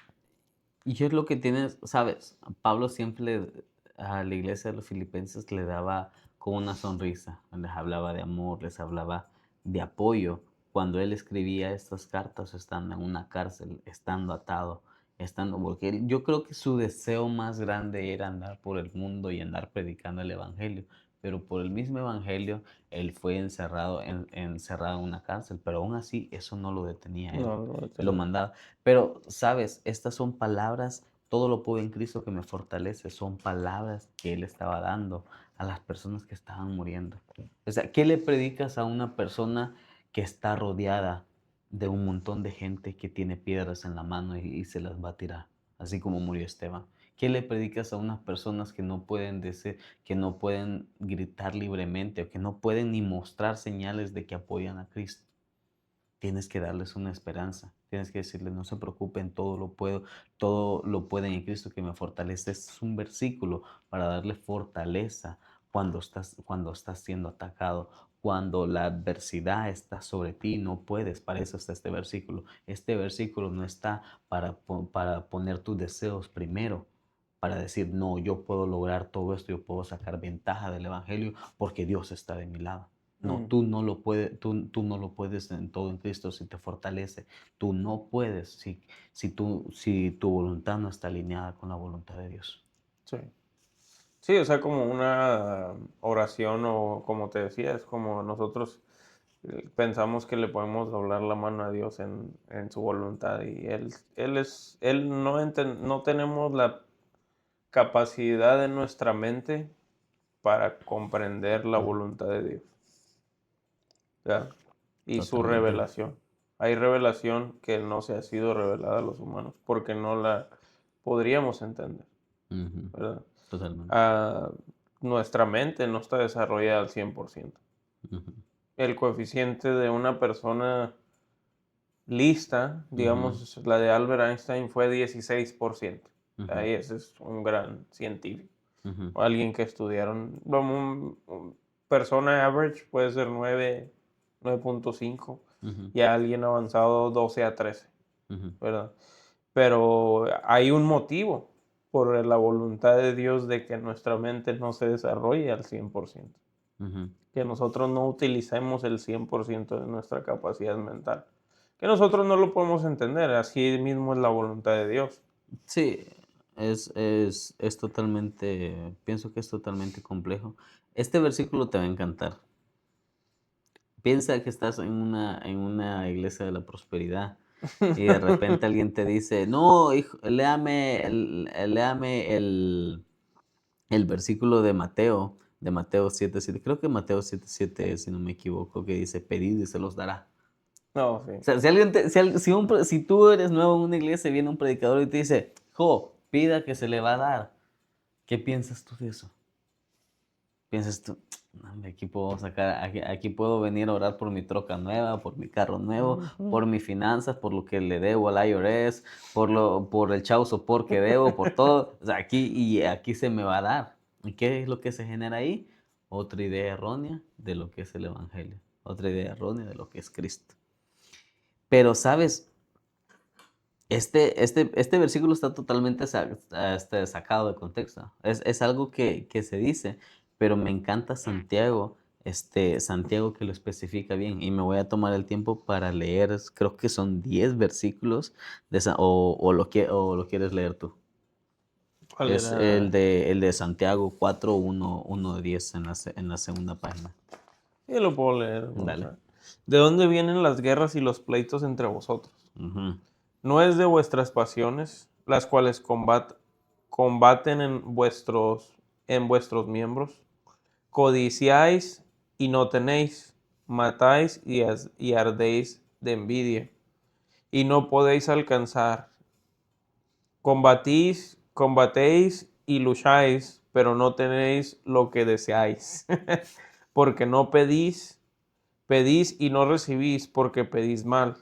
lo que tienes, sabes, Pablo siempre a la iglesia de los filipenses le daba con una sonrisa, les hablaba de amor, les hablaba de apoyo. Cuando él escribía estas cartas estando en una cárcel, estando atado, porque yo creo que su deseo más grande era andar por el mundo y andar predicando el evangelio, pero por el mismo evangelio él fue encerrado en una cárcel, pero aún así eso no lo detenía a él, No, no, lo mandaba. Pero, sabes, estas son palabras, todo lo puedo en Cristo que me fortalece, son palabras que Él estaba dando a las personas que estaban muriendo. O sea, ¿qué le predicas a una persona que está rodeada de un montón de gente que tiene piedras en la mano y se las va a tirar, así como murió Esteban? ¿Qué le predicas a unas personas que no pueden decir, que no pueden gritar libremente o que no pueden ni mostrar señales de que apoyan a Cristo? Tienes que darles una esperanza. Tienes que decirles, no se preocupen, todo lo pueden en Cristo que me fortalece. Este es un versículo para darle fortaleza cuando estás siendo atacado, cuando la adversidad está sobre ti, no puedes. Para eso está este versículo. Este versículo no está para poner tus deseos primero, para decir, no, yo puedo lograr todo esto, yo puedo sacar ventaja del Evangelio porque Dios está de mi lado. No, Mm, tú no lo puedes en todo en Cristo si te fortalece. Tú no puedes si tu voluntad no está alineada con la voluntad de Dios. sí. Sí, o sea, como una oración o como te decía, es como nosotros pensamos que le podemos doblar la mano a Dios en su voluntad y Él no tenemos la capacidad en nuestra mente para comprender la voluntad de Dios, ¿ya? Y su Totalmente. revelación. Hay revelación que no se ha sido revelada a los humanos porque no la podríamos entender, Ujú, ¿verdad? totalmente. Ah, nuestra mente no está desarrollada al 100%. Ujú, El coeficiente de una persona lista, ujú, digamos, la de Albert Einstein fue 16%. ujú, Ahí ese es un gran científico. ujú, O alguien que estudiaron, como persona average puede ser 9.5 ujú, y alguien avanzado 12 a 13, ujú, ¿verdad? Pero hay un motivo por la voluntad de Dios de que nuestra mente no se desarrolle al 100%, ujú. que nosotros no utilicemos el 100% de nuestra capacidad mental, que nosotros no lo podemos entender, así mismo es la voluntad de Dios. Sí, es totalmente, pienso que es totalmente complejo. Este versículo te va a encantar. Piensa que estás en una iglesia de la prosperidad y de repente alguien te dice, no, hijo, léame el versículo de Mateo 7:7. Creo que Mateo 7:7 es, si no me equivoco, que dice, pedid y se los dará. No, O sí. sea, si alguien te- si, al- si un pre- si tú eres nuevo en una iglesia, viene un predicador y te dice, pida que se le va a dar. ¿Qué piensas tú de eso? Piensas tú, "No, hombre, aquí puedo venir a orar por mi troca nueva, por mi carro nuevo, Ujú. por mis finanzas, por lo que le debo al IRS, por el chau sopor que debo, por todo. O sea, aquí se me va a dar. ¿Y qué es lo que se genera ahí? Otra idea errónea de lo que es el Evangelio. Otra idea errónea de lo que es Cristo. Pero, ¿sabes? Este versículo está totalmente sacado de contexto. Es algo que se dice, pero me encanta Santiago, Santiago que lo especifica bien. Y me voy a tomar el tiempo para leer, creo que son 10 versículos, o lo quieres leer tú. ¿Cuál Es era? el de Santiago 4, 1 10 en la segunda página. Sí, lo puedo leer. Vamos a Dale. ver. ¿De dónde vienen las guerras y los pleitos entre vosotros? Ujú, ¿No es de vuestras pasiones, las cuales combaten en vuestros miembros? Codiciáis y no tenéis, matáis y ardéis de envidia, y no podéis alcanzar. Combatís combatéis y lucháis, pero no tenéis lo que deseáis, porque no pedís, pedís y no recibís, porque pedís mal,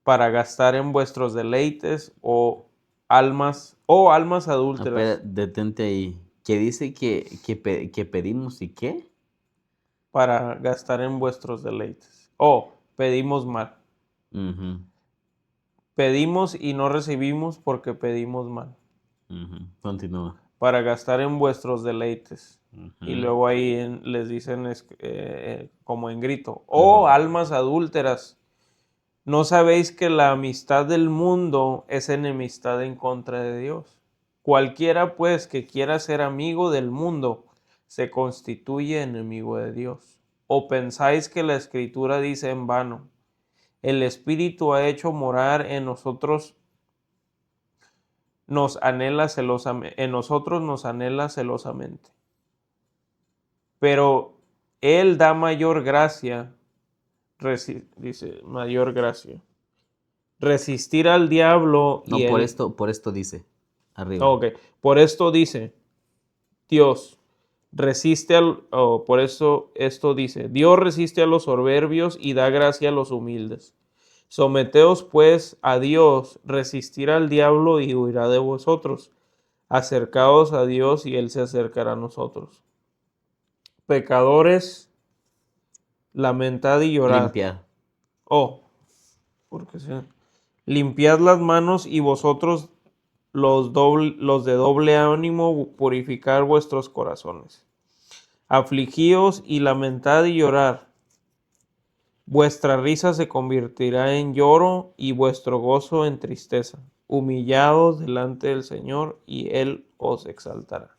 para gastar en vuestros deleites o almas Espera, adúlteras, detente ahí. ¿Qué dice que pedimos y qué? para gastar en vuestros deleites. O pedimos mal. Ujú, Pedimos y no recibimos porque pedimos mal, ujú. Continúa. para gastar en vuestros deleites. Y Ujú, luego ahí les dicen como en grito, ujú. oh almas adúlteras, ¿no sabéis que la amistad del mundo es enemistad en contra de Dios? Cualquiera pues que quiera ser amigo del mundo se constituye enemigo de Dios. ¿O pensáis que la escritura dice en vano, el Espíritu ha hecho morar en nosotros, en nosotros nos anhela celosamente? Pero Él da mayor gracia, dice, mayor gracia. Resistir al diablo y No, él. por esto dice, arriba. Ok, por esto dice Dios, por eso esto dice, Dios resiste a los soberbios y da gracia a los humildes. Someteos pues a Dios, resistir al diablo y huirá de vosotros. Acercaos a Dios y Él se acercará a nosotros. Pecadores, lamentad y llorad. Limpiar. Oh, porque sea. Limpiad las manos y vosotros los de doble ánimo, purificar vuestros corazones. Afligíos y lamentad y llorad. Vuestra risa se convertirá en lloro y vuestro gozo en tristeza. Humillados delante del Señor y Él os exaltará.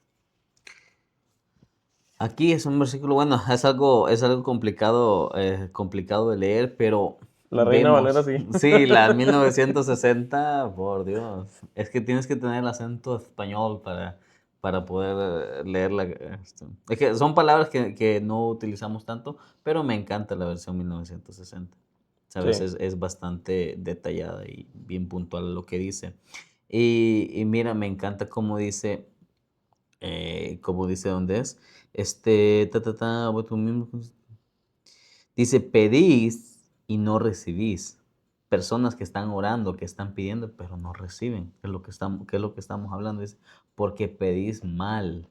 Aquí es un versículo, bueno, es algo complicado, complicado de leer, pero La Reina Valera vemos, sí. sí, la 1960, por Dios, es que tienes que tener el acento español para poder leerla. Es que son palabras que no utilizamos tanto, pero me encanta la versión 1960. ¿Sabes? Sí. Es bastante detallada y bien puntual lo que dice. Y mira, me encanta cómo dice dónde es. Vuestro mismo dice, pedís y no recibís. Personas que están orando, que están pidiendo, pero no reciben. ¿Qué es lo que estamos hablando? Es porque pedís mal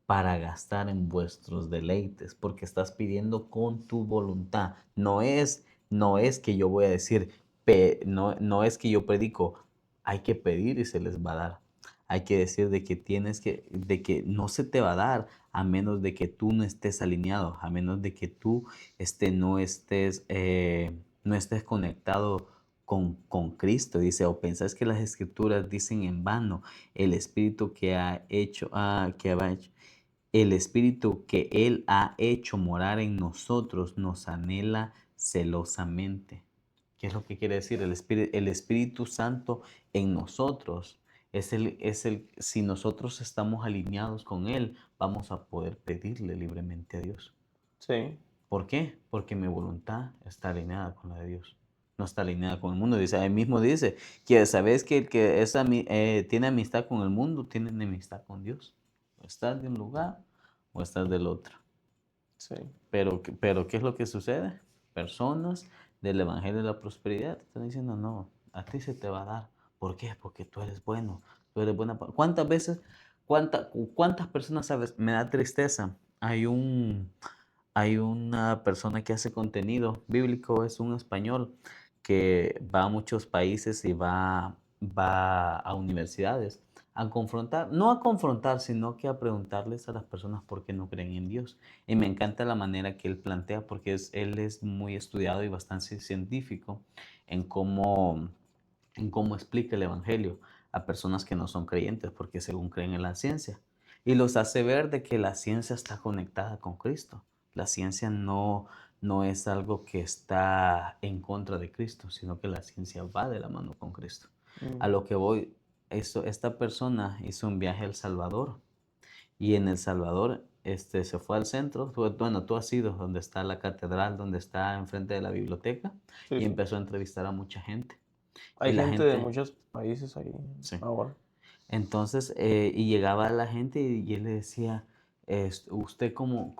para gastar en vuestros deleites, porque estás pidiendo con tu voluntad. No es que yo voy a decir, no es que yo predico, hay que pedir y se les va a dar. Hay que decir de que no se te va a dar a menos de que tú no estés alineado, a menos de que tú no estés conectado con Cristo. Dice, o pensás que las escrituras dicen en vano, el Espíritu el Espíritu que Él ha hecho morar en nosotros nos anhela celosamente. ¿Qué es lo que quiere decir? El Espíritu Santo en nosotros si nosotros estamos alineados con Él, vamos a poder pedirle libremente a Dios. Sí. ¿Por qué? Porque mi voluntad está alineada con la de Dios. No está alineada con el mundo. Dice, ahí mismo dice que sabes que el que tiene amistad con el mundo tiene enemistad con Dios. O estás de un lugar o estás del otro. Sí. Pero ¿qué es lo que sucede? Personas del Evangelio de la Prosperidad te están diciendo, no, a ti se te va a dar. ¿Por qué? Porque tú eres bueno, tú eres buena. ¿Cuántas veces, cuántas personas, sabes? Me da tristeza. Hay una persona que hace contenido bíblico, es un español que va a muchos países y va a universidades a confrontar, no a confrontar, sino que a preguntarles a las personas por qué no creen en Dios. Y me encanta la manera que él plantea, porque él es muy estudiado y bastante científico en cómo explica el Evangelio a personas que no son creyentes, porque según creen en la ciencia. Y los hace ver de que la ciencia está conectada con Cristo. La ciencia no es algo que está en contra de Cristo, sino que la ciencia va de la mano con Cristo. A Mm. lo que voy, esta persona hizo un viaje a El Salvador y en El Salvador se fue al centro. Bueno, tú has ido donde está la catedral, donde está enfrente de la biblioteca Sí, y sí. empezó a entrevistar a mucha gente. Y Hay la gente de gente, muchos países ahí sí. ahora. Entonces, y llegaba la gente y él le decía, ¿usted cómo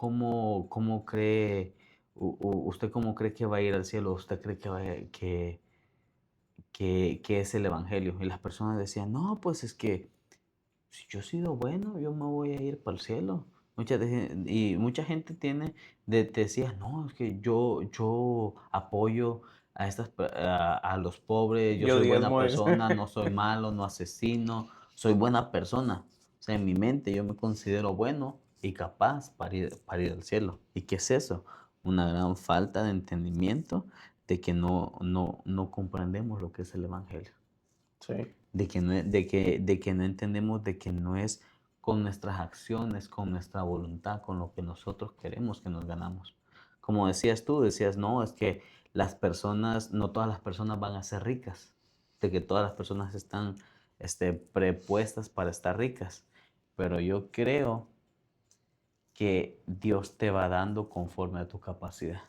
cree, usted cómo cree que va a ir al cielo? ¿Usted cree que es el evangelio? Y las personas decían, no, pues es que si yo he sido bueno, yo me voy a ir para el cielo. Y mucha gente te decía, no, es que yo apoyo a los pobres, yo Yo soy buena diezmo. persona, no soy malo, no asesino, soy buena persona. O sea, en mi mente yo me considero bueno y capaz para ir al cielo. ¿Y qué es eso? Una gran falta de entendimiento de que no comprendemos lo que es el Evangelio, Sí, de que no entendemos de que no es con nuestras acciones, con nuestra voluntad, con lo que nosotros queremos que nos ganamos. Como decías tú, decías, no, es que las personas, no todas las personas van a ser ricas, de que todas las personas están prepuestas para estar ricas, pero yo creo que Dios te va dando conforme a tu capacidad.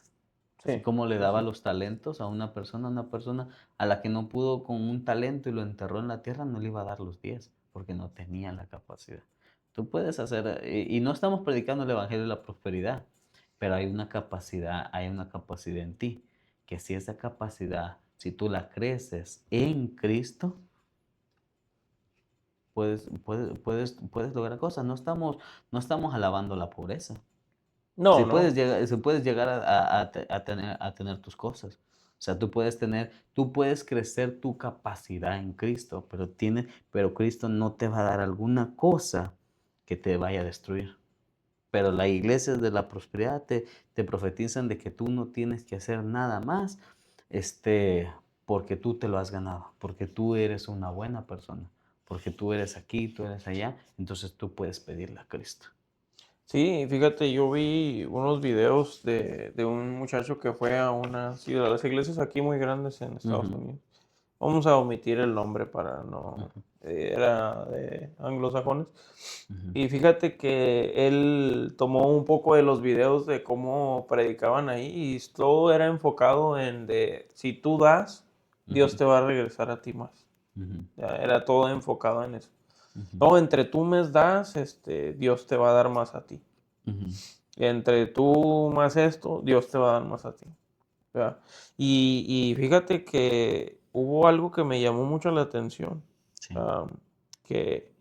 Así sí, como le sí, daba sí. los talentos a una persona a la que no pudo con un talento y lo enterró en la tierra, no le iba a dar los 10 porque no tenía la capacidad. Tú puedes hacer, y no estamos predicando el evangelio de la prosperidad, pero hay una capacidad en ti, que si esa capacidad, si tú la creces en Cristo, puedes lograr cosas. No estamos alabando la pobreza. No, no. Si puedes llegar a tener tus cosas. O sea, tú puedes crecer tu capacidad en Cristo, pero Cristo no te va a dar alguna cosa que te vaya a destruir. Pero las iglesias de la prosperidad te profetizan de que tú no tienes que hacer nada más, porque tú te lo has ganado, porque tú eres una buena persona, porque tú eres aquí, tú eres allá, entonces tú puedes pedirle a Cristo. Sí, fíjate, yo vi unos videos de un muchacho que fue a una ciudad, las iglesias aquí muy grandes en Estados Ujú, Unidos. Vamos a omitir el nombre para no... ujú, era de anglosajones. ujú, Y fíjate que él tomó un poco de los videos de cómo predicaban ahí y todo era enfocado en de si tú das, Dios ujú, te va a regresar a ti más. ujú. Ya, era todo enfocado en eso. Ujú, No, entre tú me das, Dios te va a dar más a ti. ujú, Entre tú más esto, Dios te va a dar más a ti. ¿Verdad? Y fíjate que hubo algo que me llamó mucho la atención, sí. am, que,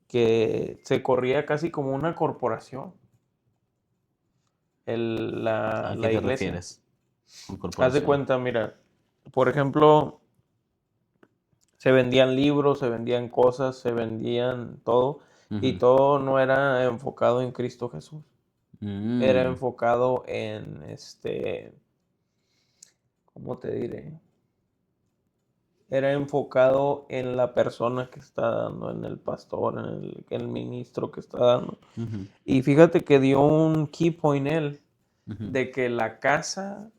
que se corría casi como una corporación, ¿A qué la te iglesia. refieres con Haz de corporación? cuenta, mira, por ejemplo, se vendían libros, se vendían cosas, se vendían todo, y Ujú. todo no era enfocado en Cristo Jesús. Era Mm, enfocado en, ¿cómo te diré? Era enfocado en la persona que está dando, en el pastor, en el ministro que está dando. ujú, Y fíjate que dio un key point él, ujú, de que la casa,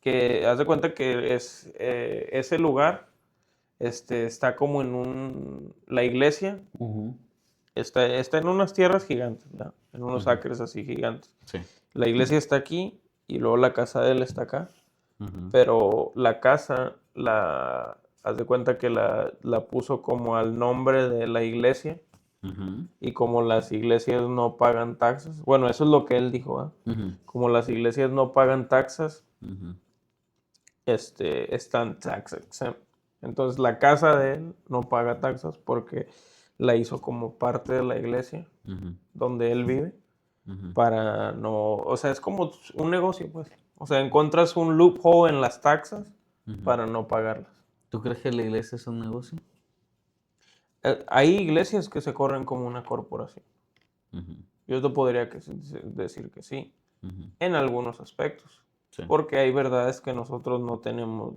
que haz de cuenta que es ese lugar, está como en la iglesia ujú, está en unas tierras gigantes, ¿verdad? En unos ujú. acres así gigantes. Sí. La iglesia está aquí y luego la casa de él está acá. Ujú, Pero la casa, haz de cuenta que la puso como al nombre de la iglesia ujú, y como las iglesias no pagan taxas, bueno, eso es lo que él dijo, ¿ah? ujú, Como las iglesias no pagan taxas, ujú, están tax exempt. Entonces la casa de él no paga taxas porque la hizo como parte de la iglesia ujú, donde él vive ujú, para no, o sea, es como un negocio, pues. O sea, encuentras un loophole en las taxas ujú. para no pagarlas. ¿Tú crees que la iglesia es un negocio? Hay iglesias que se corren como una corporación. Ujú, Yo te podría decir que sí, ujú. en algunos aspectos, Sí. porque hay verdades que nosotros no tenemos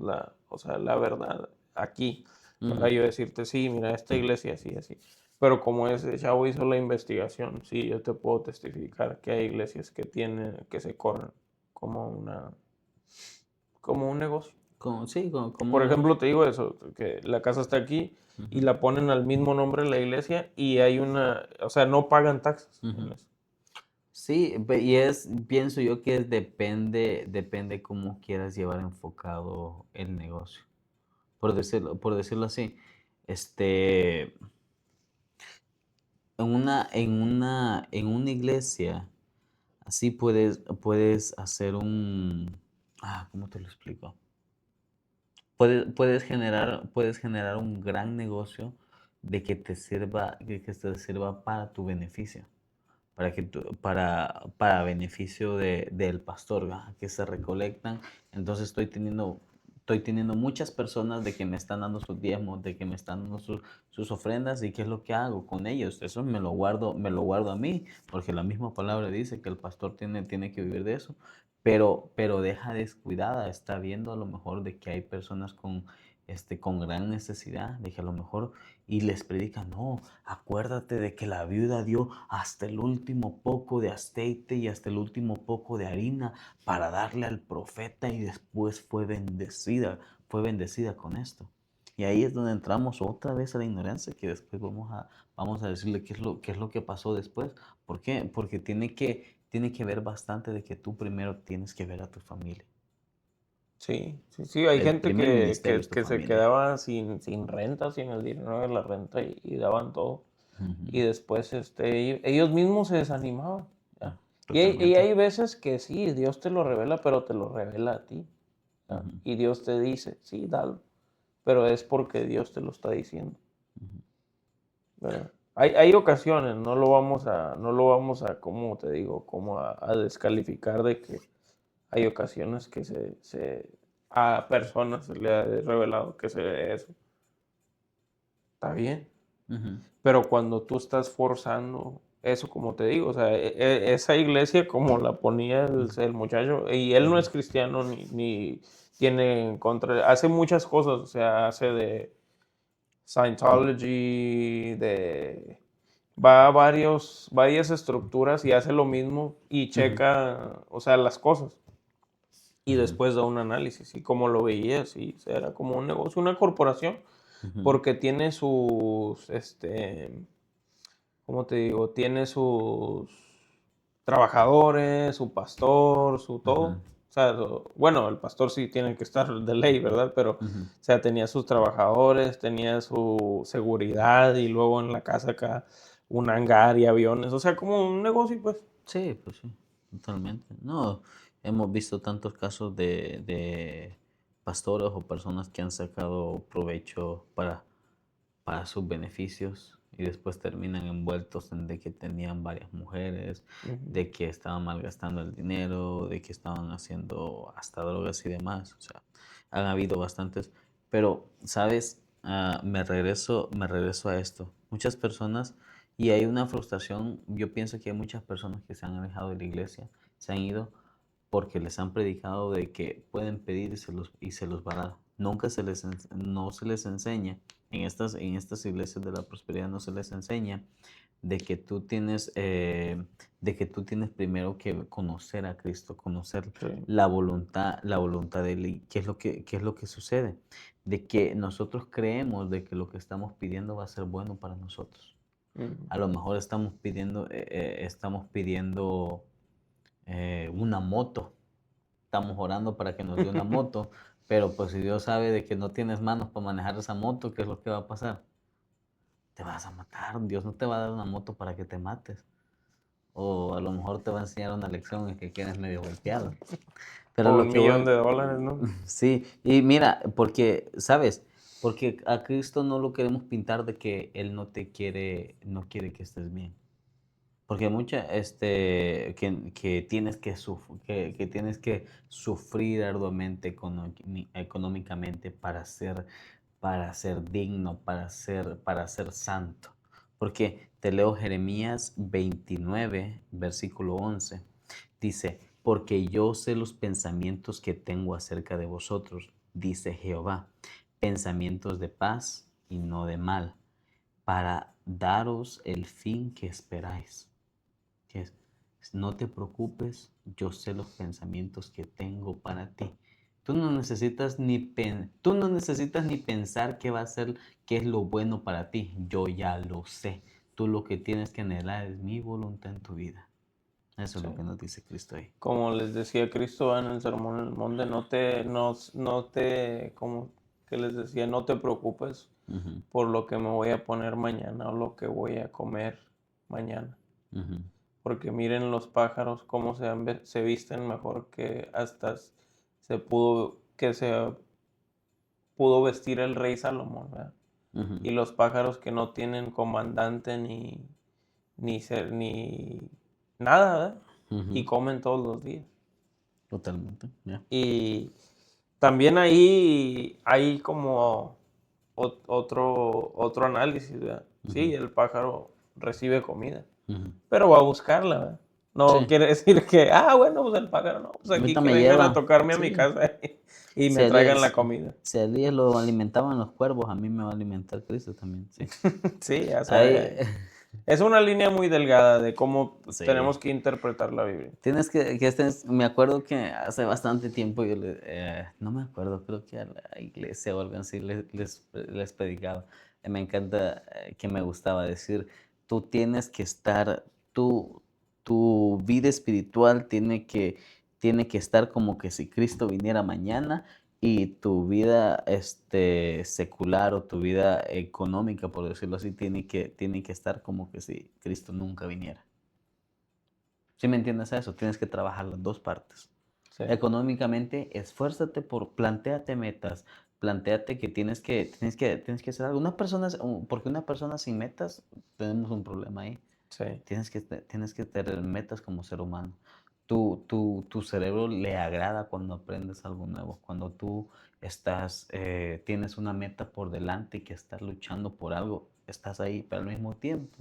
o sea, la verdad aquí, para Ujú, yo decirte, sí, mira, esta sí. iglesia así, así. Pero como ese chavo hizo la investigación, sí, yo te puedo testificar que hay iglesias que se corren como como un negocio. Sí, como Por un ejemplo, negocio. te digo eso, que la casa está aquí y Ujú, la ponen al mismo nombre de la iglesia y hay o sea, no pagan taxas en ujú. eso. Sí, pienso yo que depende cómo quieras llevar enfocado el negocio. Por decirlo así. Este, en una iglesia, así puedes hacer ¿cómo te lo explico? Puedes generar un gran negocio de que te sirva para tu beneficio, para beneficio del pastor, ¿va? Que se recolectan. Entonces estoy teniendo muchas personas de que me están dando sus diezmos, de que me están dando sus ofrendas. ¿Y qué es lo que hago con ellos? Eso me lo guardo a mí, porque la misma palabra dice que el pastor tiene que vivir de eso. Pero deja descuidada, está viendo a lo mejor de que hay personas con gran necesidad, de que a lo mejor, y les predica, no, acuérdate de que la viuda dio hasta el último poco de aceite y hasta el último poco de harina para darle al profeta, y después fue bendecida con esto. Y ahí es donde entramos otra vez a la ignorancia, que después vamos a decirle qué es lo que pasó después. ¿Por qué? Porque tiene que ver bastante de que tú primero tienes que ver a tu familia. Sí, sí, sí, hay El gente primer que, ministerio que, es tu que se familia. quedaba sin renta, sin el dinero de la renta y daban todo. Ujú. Y después ellos mismos se desanimaban. ¿Ya? Y Totalmente. hay veces que sí, Dios te lo revela, pero te lo revela a ti. ¿Ya? Ujú, Y Dios te dice, sí, dalo, pero es porque Dios te lo está diciendo. ujú. ¿Verdad? Hay ocasiones, no lo vamos a, ¿cómo te digo? Como a descalificar de que hay ocasiones que a personas se le ha revelado que se ve eso. Está bien. Ujú, Pero cuando tú estás forzando eso, como te digo, o sea, esa iglesia como la ponía el muchacho, y él no ujú, es cristiano ni tiene en contra, hace muchas cosas, o sea, hace de Scientology, va a varias estructuras y hace lo mismo y ujú, checa, o sea, las cosas. Y ujú, después da un análisis y como lo veías, y era como un negocio, una corporación, ujú, porque tiene sus, ¿cómo te digo? Tiene sus trabajadores, su pastor, su todo. ujú, O sea, bueno, el pastor sí tiene que estar de ley, ¿verdad? Pero, o ujú. sea, tenía sus trabajadores, tenía su seguridad y luego en la casa acá un hangar y aviones. O sea, como un negocio, pues. Sí, pues sí, totalmente. No, hemos visto tantos casos de pastores o personas que han sacado provecho para sus beneficios, y después terminan envueltos en de que tenían varias mujeres, Ujú. de que estaban malgastando el dinero, de que estaban haciendo hasta drogas y demás. O sea, han habido bastantes. Pero, ¿sabes? Me regreso a esto. Muchas personas, y hay una frustración. Yo pienso que hay muchas personas que se han alejado de la iglesia, se han ido porque les han predicado de que pueden pedir y se los va a dar. Nunca no se les enseña, en estas iglesias de la prosperidad no se les enseña de que tú tienes primero que conocer a Cristo, conocer Sí. la voluntad de Él. ¿Y qué es lo que sucede? De que nosotros creemos de que lo que estamos pidiendo va a ser bueno para nosotros. Ujú. A lo mejor estamos pidiendo una moto, estamos orando para que nos dé una moto, pero pues si Dios sabe de que no tienes manos para manejar esa moto, ¿qué es lo que va a pasar? Te vas a matar. Dios no te va a dar una moto para que te mates. O a lo mejor te va a enseñar una lección en que quedes medio golpeado. Pero O lo un que millón voy, de dólares, ¿no? sí, y mira, porque, ¿sabes? Porque a Cristo no lo queremos pintar de que Él no quiere que estés bien. Porque que tienes que sufrir arduamente económicamente para ser digno, para ser santo. Porque te leo Jeremías 29, versículo 11. Dice, porque yo sé los pensamientos que tengo acerca de vosotros, dice Jehová, pensamientos de paz y no de mal, para daros el fin que esperáis. Que es, no te preocupes, yo sé los pensamientos que tengo para ti. Tú no necesitas ni pensar qué va a ser, qué es lo bueno para ti. Yo ya lo sé. Tú lo que tienes que anhelar es mi voluntad en tu vida. Eso es Sí. lo que nos dice Cristo ahí. Como les decía Cristo en el Sermón del Monte, como que les decía, no te preocupes Ujú, por lo que me voy a poner mañana o lo que voy a comer. mañana. Ujú. Porque miren los pájaros cómo se visten mejor que hasta se pudo vestir el rey Salomón, ¿verdad? Ujú. Y los pájaros que no tienen comandante ni nada, ¿verdad? Y Ujú. comen todos los días. Totalmente, ya. Y también ahí hay como otro análisis, ¿verdad? Ujú. Sí, el pájaro recibe comida, Ujú. pero va a buscarla, ¿verdad? No Sí, quiere decir que, bueno, pues el pájaro no, pues aquí ahorita que me vengan a lleva. tocarme a mi Sí, casa y si me a traigan Elías, la comida. si a Elías lo alimentaban los cuervos, a mí me va a alimentar Cristo también, sí. Sí, o Ahí, sea, es una línea muy delgada de cómo sí. tenemos que interpretar la Biblia. Tienes me acuerdo que hace bastante tiempo no me acuerdo, creo que a la iglesia o algo así les predicaba. Me encanta, que me gustaba decir, tú tienes que estar, tu, tu vida espiritual tiene que estar como que si Cristo viniera mañana y tu vida secular o tu vida económica, por decirlo así, tiene que estar como que si Cristo nunca viniera. ¿Sí me entiendes a eso? Tienes que trabajar las dos partes. Sí, Económicamente, esfuérzate plantéate metas, plantéate que tienes que hacer algo. Porque una persona sin metas, tenemos un problema ahí. sí, Tienes que tener metas como ser humano. Tu cerebro le agrada cuando aprendes algo nuevo, cuando tú tienes una meta por delante y que estás luchando por algo, estás ahí, pero al mismo tiempo,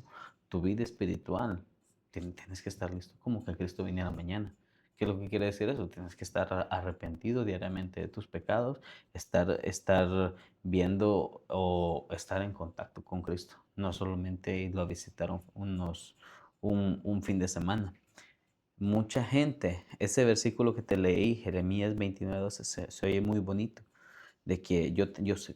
tu vida espiritual, tienes que estar listo como que Cristo viniera mañana. ¿Qué es lo que quiere decir eso? Tienes que estar arrepentido diariamente de tus pecados, estar viendo o estar en contacto con Cristo, no solamente irlo a visitar un fin de semana. Mucha gente, ese versículo que te leí, Jeremías 29:12, se oye muy bonito, de que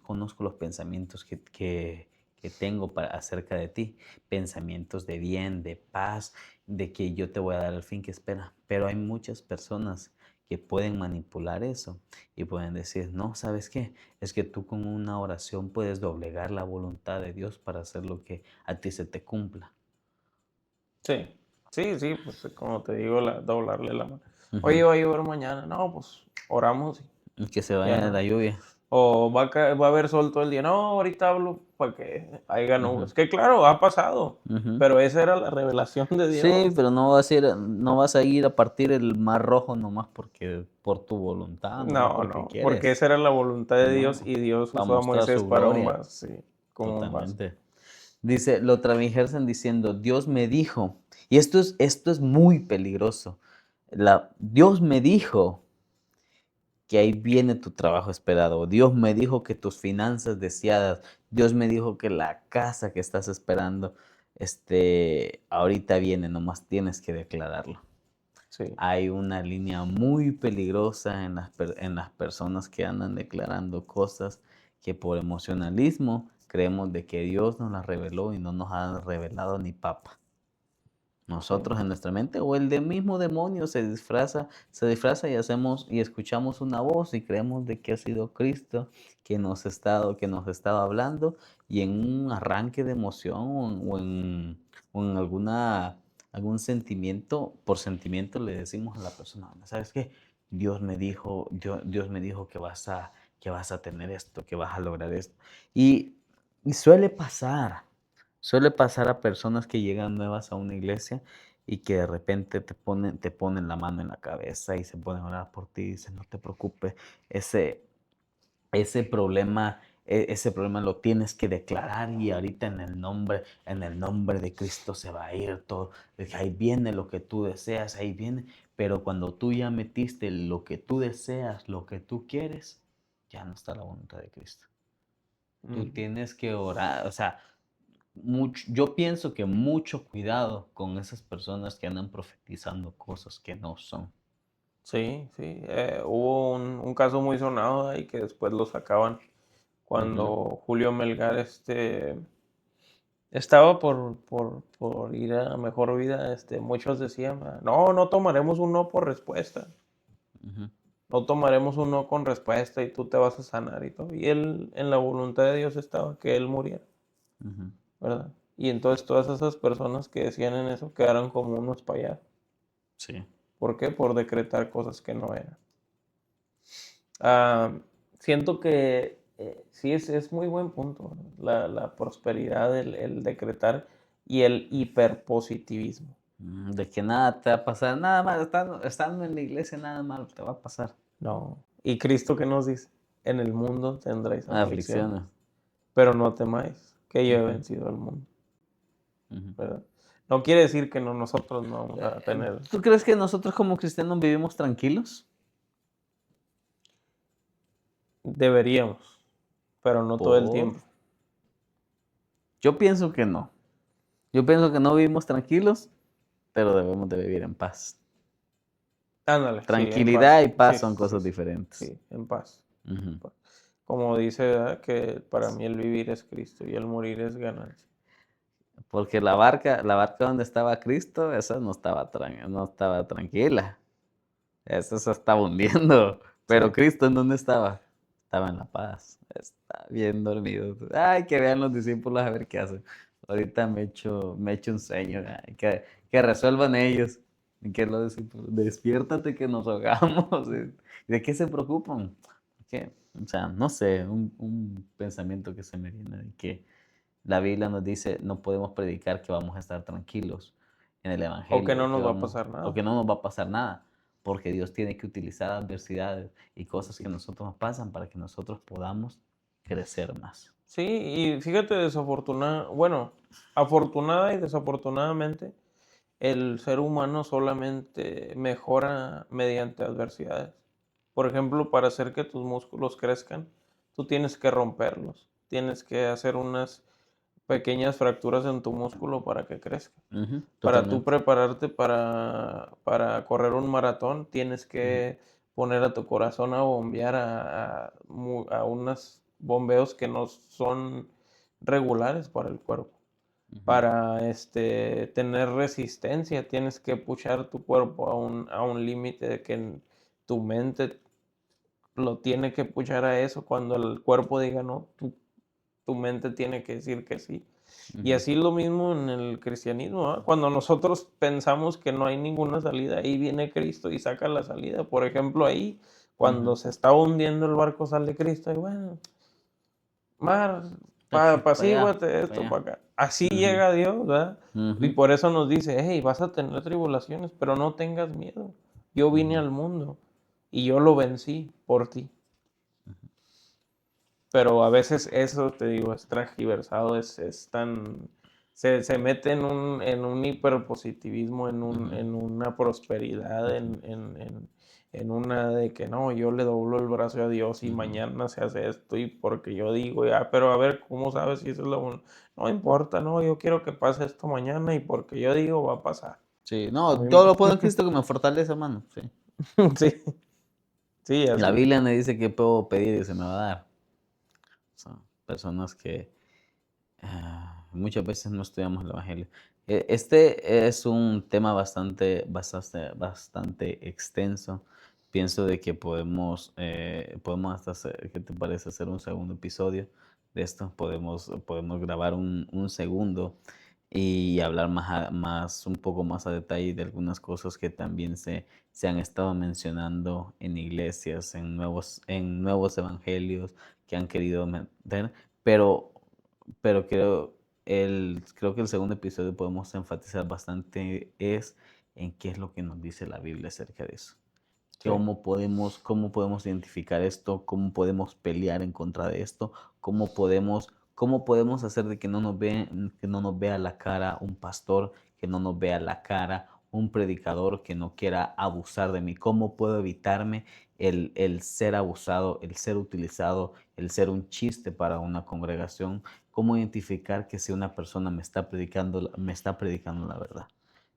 conozco los pensamientos que tengo acerca de ti, pensamientos de bien, de paz, de que yo te voy a dar el fin que espera. Pero hay muchas personas que pueden manipular eso y pueden decir, no, ¿sabes qué? Es que tú con una oración puedes doblegar la voluntad de Dios para hacer lo que a ti se te cumpla. sí, sí, sí, pues como te digo, doblarle la mano. Oye, Ujú. va a llover mañana. No, pues oramos Y que se y ya vaya la no. lluvia. O va a haber sol todo el día. No, ahorita hablo para que haya Ujú. nubes. Que claro, ha pasado, Ujú. pero esa era la revelación de Sí, Dios. pero no vas a ir a partir el mar rojo nomás por tu voluntad, nomás No, porque no, porque quieres. esa era la voluntad de Dios No, y Dios para usó a mostrar Moisés su para un gloria, vaso, sí, como un vaso. totalmente. Dice, lo tradujeron diciendo, Dios me dijo, y esto es muy peligroso. Dios me dijo que ahí viene tu trabajo esperado. Dios me dijo que tus finanzas deseadas, Dios me dijo que la casa que estás esperando, ahorita viene, nomás tienes que declararlo. Sí, Hay una línea muy peligrosa en las personas que andan declarando cosas que por emocionalismo creemos de que Dios nos las reveló y no nos ha revelado ni papa. sí. Nosotros en nuestra mente o el mismo demonio se disfraza y escuchamos una voz y creemos de que ha sido Cristo que nos ha estado hablando y en un arranque de emoción o en algún sentimiento, por sentimiento le decimos a la persona, ¿sabes qué? Dios me dijo que vas a tener esto, que vas a lograr esto. Y, y suele pasar a personas que llegan nuevas a una iglesia y que de repente te ponen la mano en la cabeza y se ponen a orar por ti y dicen, no te preocupes, ese, ese problema, ese problema lo tienes que declarar y ahorita en el nombre de Cristo se va a ir todo. Ahí viene lo que tú deseas, ahí viene. Pero cuando tú ya metiste lo que tú deseas, lo que tú quieres, ya no está la voluntad de Cristo. Tú Ujú. tienes que orar, o sea, yo pienso que mucho cuidado con esas personas que andan profetizando cosas que no son. Sí, sí. Hubo un caso muy sonado ahí que después lo sacaban Ujú. cuando Julio Melgar estaba por ir a mejor vida. Muchos decían, no, no tomaremos un no por respuesta. Ujú. No tomaremos un no con respuesta y tú te vas a sanar y todo. Y él, en la voluntad de Dios estaba que él muriera, Ujú. ¿verdad? Y entonces todas esas personas que decían en eso quedaron como unos payasos. Sí. ¿Por qué? Por decretar cosas que no eran. Ah, siento que sí es muy buen punto, la prosperidad, el decretar y el hiperpositivismo. De que nada te va a pasar, nada mal, estando en la iglesia, nada malo te va a pasar. No. ¿Y Cristo qué nos dice? En el mundo tendréis aflicción, Aflicciones. pero no temáis, que yo he Ujú, vencido al mundo, ujú. ¿verdad? No quiere decir que nosotros no vamos a tener. ¿Tú crees que nosotros como cristianos vivimos tranquilos? Deberíamos, pero no todo el Por... tiempo. Yo pienso que no. Yo pienso que no vivimos tranquilos, pero debemos de vivir en paz. Ándale, sí, en Tranquilidad paz. y Sí, paz son sí, cosas sí, diferentes. sí, en paz. Ujú. Como dice, ¿verdad? Que para mí el vivir es Cristo y el morir es ganancia. Porque la barca donde estaba Cristo, esa no estaba tranquila. Esa se estaba hundiendo. Sí. Pero Cristo, ¿en dónde estaba? Estaba en la paz. Está bien dormido. Ay, que vean los discípulos a ver qué hacen. Ahorita me echo un sueño. Ay, que resuelvan ellos. Y que los discípulos, despiértate que nos ahogamos. ¿De qué se preocupan? ¿Qué? O sea, no sé, un pensamiento que se me viene de que la Biblia nos dice no podemos predicar que vamos a estar tranquilos en el O que Evangelio no o que nos va a vamos, pasar o nada. que no nos va a pasar nada, porque Dios tiene que utilizar adversidades y cosas que a nosotros nos pasan para que nosotros podamos crecer más. Sí, y fíjate, bueno, afortunada y desafortunadamente, el ser humano solamente mejora mediante adversidades. Por ejemplo, para hacer que tus músculos crezcan, tú tienes que romperlos, tienes que hacer unas pequeñas fracturas en tu músculo para que crezca. Ujú, Para tú totalmente. prepararte para correr un maratón, tienes Ujú, que poner a tu corazón a bombear a unos bombeos que no son regulares para el cuerpo. ujú, Para tener resistencia, tienes que pushar tu cuerpo a un límite de que tu mente lo tiene que pushar a eso. Cuando el cuerpo diga no, tu mente tiene que decir que sí. Y ujú, así lo mismo en el cristianismo, ¿ah? Cuando nosotros pensamos que no hay ninguna salida, ahí viene Cristo y saca la salida. Por ejemplo, ahí, cuando ujú. se está hundiendo el barco, sale Cristo y bueno, mar, Aquí, para allá, apacíguate para esto allá. para acá. Así Ujú, llega Dios, ¿verdad? Y ujú, por eso nos dice, hey, vas a tener tribulaciones, pero no tengas miedo. Yo vine ujú, al mundo y yo lo vencí por ti. Pero a veces eso, te digo, es transgiversado, es tan... Se mete en un hiperpositivismo, ujú, en una prosperidad, en una de que no, yo le doblo el brazo a Dios y ujú. mañana se hace esto y porque yo digo, ya, pero a ver, ¿cómo sabes si eso es lo... No importa, no, yo quiero que pase esto mañana y porque yo digo va a pasar. Sí, A no, todo mí- lo puedo en Cristo que me fortalece, hermano. Sí. Sí, sí, La así. Biblia me dice que puedo pedir y se me va a dar. Son personas que muchas veces no estudiamos el Evangelio. Este es un tema bastante extenso. Pienso de que podemos hasta hacer, ¿qué te parece hacer un segundo episodio de esto? Podemos grabar un segundo y hablar un poco más a detalle de algunas cosas que también se han estado mencionando en iglesias, en nuevos evangelios que han querido meter, pero pero creo que el segundo episodio podemos enfatizar bastante es en qué es lo que nos dice la Biblia acerca de eso. Sí. ¿Cómo podemos identificar esto? ¿Cómo podemos pelear en contra de esto? ¿Cómo podemos hacer de que no nos vea la cara un pastor, que no nos vea la cara un predicador que no quiera abusar de mí? ¿Cómo puedo evitarme el ser abusado, el ser utilizado, el ser un chiste para una congregación? ¿Cómo identificar que si una persona me está predicando la verdad?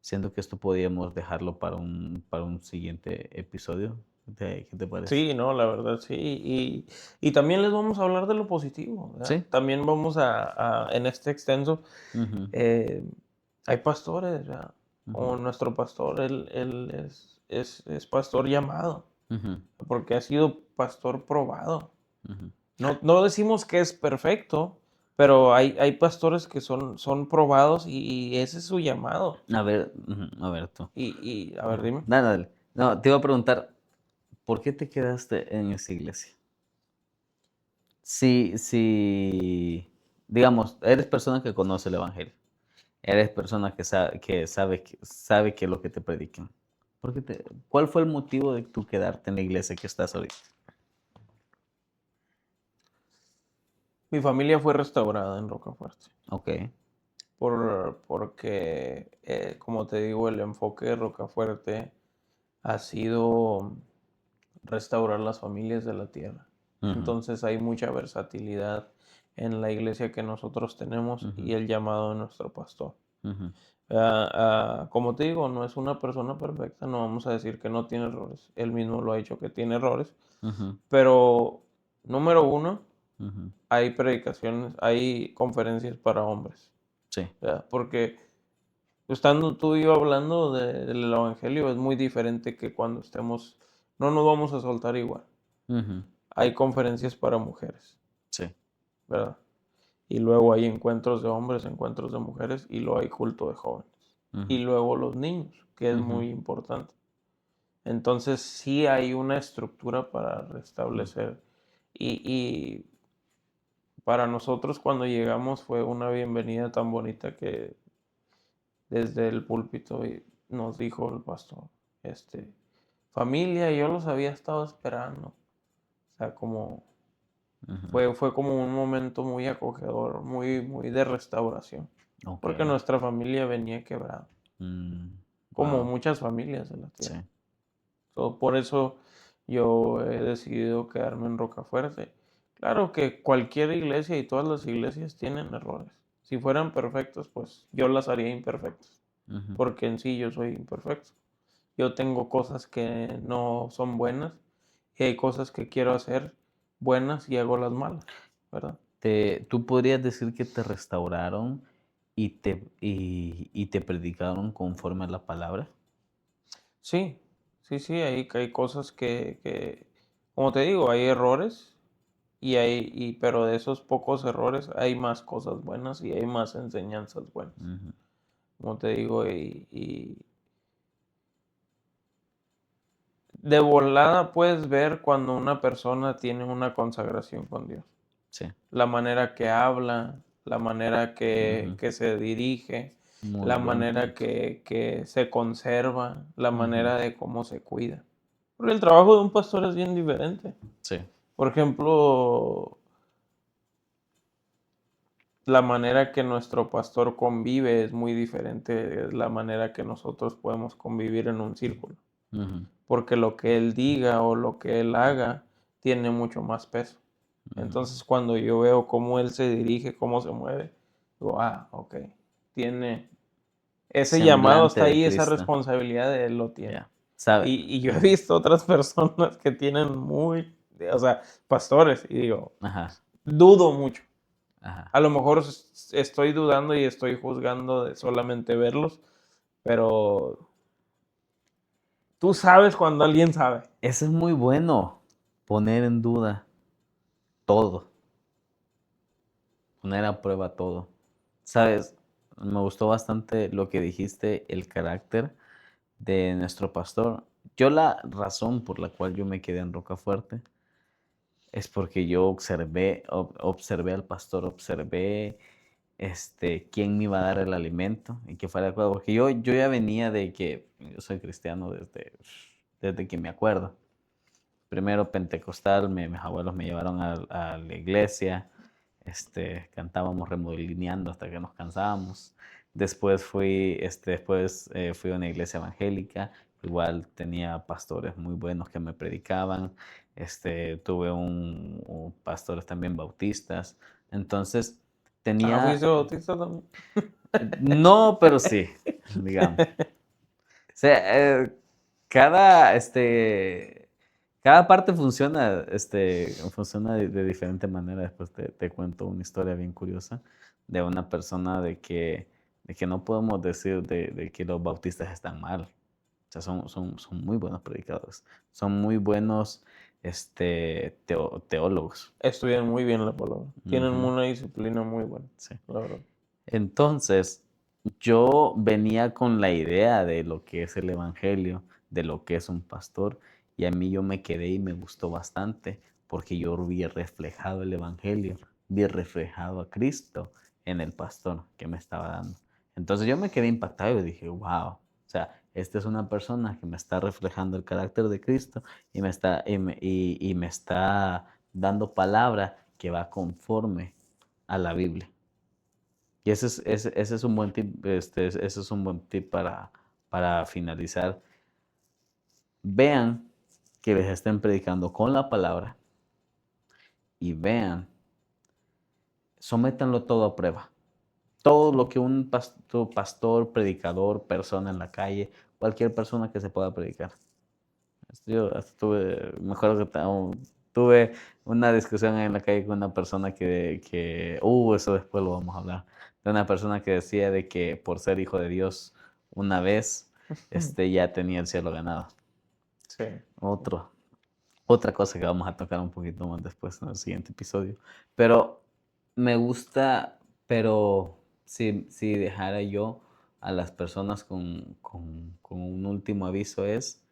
Siento que esto podríamos dejarlo para un siguiente episodio. ¿Qué te parece? Sí, no, la verdad sí. Y también les vamos a hablar de lo positivo, ¿verdad? Sí. También vamos en este extenso, Ujú, eh, hay pastores, ¿verdad? ujú, Como nuestro pastor, él es pastor llamado, ujú, porque ha sido pastor probado. ujú. No decimos que es perfecto, Pero hay pastores que son probados y ese es su llamado. A ver tú. A ver, dime. Dale, dale. No, te iba a preguntar, ¿por qué te quedaste en esa iglesia? Si, digamos, eres persona que conoce el evangelio, eres persona que sabe que es lo que te predican. ¿Cuál fue el motivo de tú quedarte en la iglesia que estás ahorita? Mi familia fue restaurada en Rocafuerte. Ok. Porque, como te digo, el enfoque de Rocafuerte ha sido restaurar las familias de la tierra. Ujú, Entonces hay mucha versatilidad en la iglesia que nosotros tenemos ujú, y el llamado de nuestro pastor. ujú, Como te digo, no es una persona perfecta, no vamos a decir que no tiene errores. Él mismo lo ha dicho que tiene errores, ujú, pero número uno, ujú. hay predicaciones, hay conferencias para hombres, Sí. ¿verdad? Porque estando tú y yo hablando del evangelio es muy diferente que cuando estemos, no nos vamos a soltar igual. Ujú, Hay conferencias para mujeres, sí. ¿verdad? Y luego hay encuentros de hombres, encuentros de mujeres, y luego hay culto de jóvenes. Y Ujú, luego los niños, que es ujú, muy importante. Entonces sí hay una estructura para ujú. restablecer. Y para nosotros cuando llegamos fue una bienvenida tan bonita que desde el púlpito nos dijo el pastor, este, familia, yo los había estado esperando. O sea, como Ujú. fue como un momento muy acogedor, muy de restauración, Ok. porque nuestra familia venía quebrada, como Wow. muchas familias de la Sí. tierra. So, por eso yo he decidido quedarme en Rocafuerte. Claro que cualquier iglesia y todas las iglesias tienen errores. Si fueran perfectos, pues yo las haría imperfectas, Ujú. porque en sí yo soy imperfecto. Yo tengo cosas que no son buenas y hay cosas que quiero hacer buenas y hago las malas, ¿verdad? ¿Tú podrías decir que te restauraron y te predicaron conforme a la palabra? Sí, sí, hay cosas como te digo, hay errores pero de esos pocos errores hay más cosas buenas y hay más enseñanzas buenas. Ujú. Como te digo, y de volada puedes ver cuando una persona tiene una consagración con Dios. Sí. La manera que habla, la manera Ujú. que se dirige, Muy la buen manera punto. que se conserva, la Ujú. manera de cómo se cuida. Porque el trabajo de un pastor es bien diferente. Sí. Por ejemplo, la manera que nuestro pastor convive es muy diferente de la manera que nosotros podemos convivir en un círculo. Ujú. Porque lo que él diga o lo que él haga tiene mucho más peso. Ujú. Entonces, cuando yo veo cómo él se dirige, cómo se mueve, digo, ok, tiene ese llamado Semblante está de ahí, esa Cristo. responsabilidad de él lo tiene. Ya. ¿Sabe? Y yo he Ujú. visto otras personas que tienen o sea, pastores, y digo, Ajá. dudo mucho. Ajá. A lo mejor estoy dudando y estoy juzgando de solamente verlos, pero tú sabes cuando alguien sabe. Eso es muy bueno, poner en duda todo, poner a prueba todo. ¿Sabes? Me gustó bastante lo que dijiste, el carácter de nuestro pastor. Yo la razón por la cual yo me quedé en Rocafuerte es porque yo observé al pastor, observé quién me iba a dar el alimento y que fuera adecuado, porque yo ya venía de que yo soy cristiano desde que me acuerdo. Primero pentecostal, mis abuelos me llevaron a la iglesia, cantábamos remolineando hasta que nos cansábamos. Después fui a una iglesia evangélica, igual tenía pastores muy buenos que me predicaban. Tuve pastores también bautistas. Entonces, tenía, ¿Fuiste bautista también? no, pero sí, digamos. O sea, cada parte funciona de diferente manera. Después te cuento una historia bien curiosa de una persona de que no podemos decir de que los bautistas están mal. O sea, son muy buenos predicadores. Son muy buenos teólogos. Estudian muy bien la palabra. Tienen Ujú, una disciplina muy buena, sí. la verdad. Entonces, yo venía con la idea de lo que es el evangelio, de lo que es un pastor, y a mí yo me quedé y me gustó bastante porque yo vi reflejado el evangelio, vi reflejado a Cristo en el pastor que me estaba dando. Entonces yo me quedé impactado y dije, wow, o sea, esta es una persona que me está reflejando el carácter de Cristo y me está dando palabra que va conforme a la Biblia. Y ese es un buen tip, ese es un buen tip para finalizar. Vean que les estén predicando con la palabra y vean, sométanlo todo a prueba. Todo lo que un pastor, predicador, persona en la calle, cualquier persona que se pueda predicar. Yo hasta me acuerdo que tuve una discusión en la calle con una persona eso después lo vamos a hablar, de una persona que decía de que por ser hijo de Dios una vez, ya tenía el cielo ganado. Sí. Otro, otra cosa que vamos a tocar un poquito más después en el siguiente episodio. Pero me gusta, pero si dejara yo a las personas con un último aviso es,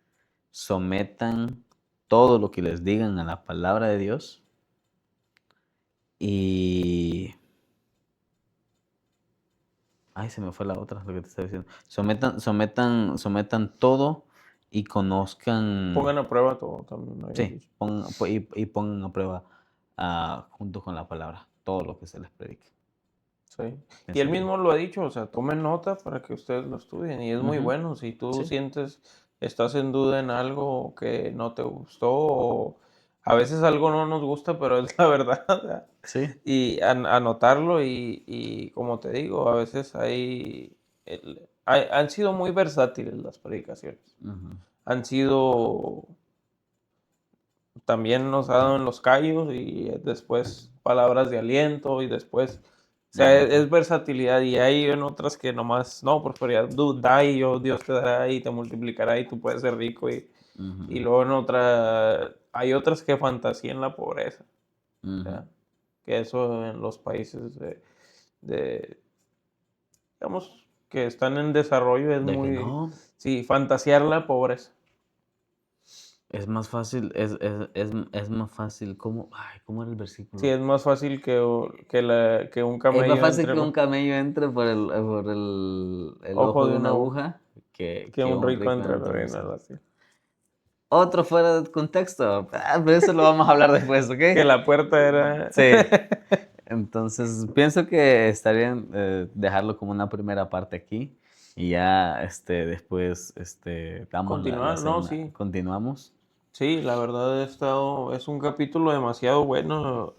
sometan todo lo que les digan a la palabra de Dios y... Ay, se me fue la otra, lo que te estaba diciendo. Sometan todo y conozcan, Pongan a prueba todo, también habías sí, dicho. y pongan a prueba junto con la palabra todo lo que se les predique. Sí. Y él Pienso yo. mismo lo ha dicho, o sea, tomen nota para que ustedes lo estudien. Y es muy Ujú, bueno. Si tú sí. sientes, estás en duda en algo que no te gustó, o a veces algo no nos gusta, pero es la verdad. O sea, Sí. y anotarlo y como te digo, a veces han sido muy versátiles las predicaciones. Ujú, Han sido, también nos ha dado en los callos y después palabras de aliento y después, o sea, ajá, es versatilidad y hay en otras que nomás, no, prosperidad, da y Dios te dará y te multiplicará y tú puedes ser rico y ujú, luego en otra, hay otras que fantasían la pobreza, o ujú. sea, que eso en los países de, digamos, que están en desarrollo es De que muy, no, sí, fantasear la pobreza. es más fácil, es más fácil, ¿cómo era el Sí, versículo? es más fácil que un Es más camello fácil entre que un los camello entre por el ojos ojo de de una una aguja. aguja que, Que que un un rico rico entre la entre los reina, ojos. algo así. Otro fuera de contexto, pero eso lo vamos a hablar después, Que ¿ok? la puerta era. Sí. Entonces, pienso que estaría bien dejarlo como una primera parte aquí y ya después damos la Continuar, no, segunda. sí. Continuamos. Sí, la verdad es un capítulo demasiado bueno,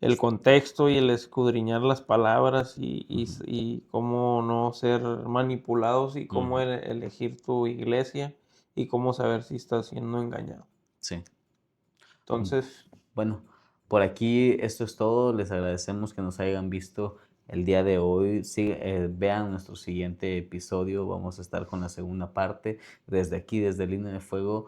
el contexto y el escudriñar las palabras Ujú, y cómo no ser manipulados y cómo ujú, elegir tu iglesia y cómo saber si estás siendo engañado. sí. Entonces, Bueno, por aquí esto es todo. Les agradecemos que nos hayan visto el día de hoy. Sí, vean nuestro siguiente episodio. Vamos a estar con la segunda parte. Desde aquí, desde Línea de Fuego,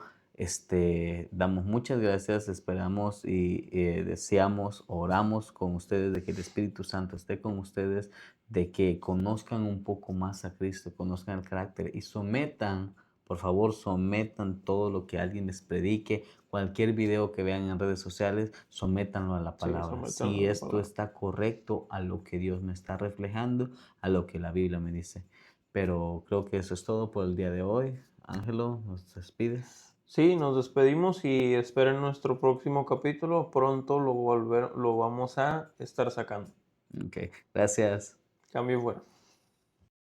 damos muchas gracias. Esperamos y deseamos, oramos con ustedes de que el Espíritu Santo esté con ustedes, de que conozcan un poco más a Cristo, conozcan el carácter y sometan, por favor, sometan todo lo que alguien les predique. Cualquier video que vean en redes sociales, sométanlo a la sí, palabra. sometan Si a la esto palabra. está correcto a lo que Dios me está reflejando, a lo que la Biblia me dice. Pero creo que eso es todo por el día de hoy. Ángelo, ¿nos despides? Sí, nos despedimos y esperen nuestro próximo capítulo. Pronto lo vamos a estar sacando. Ok, gracias. Cambio fuera.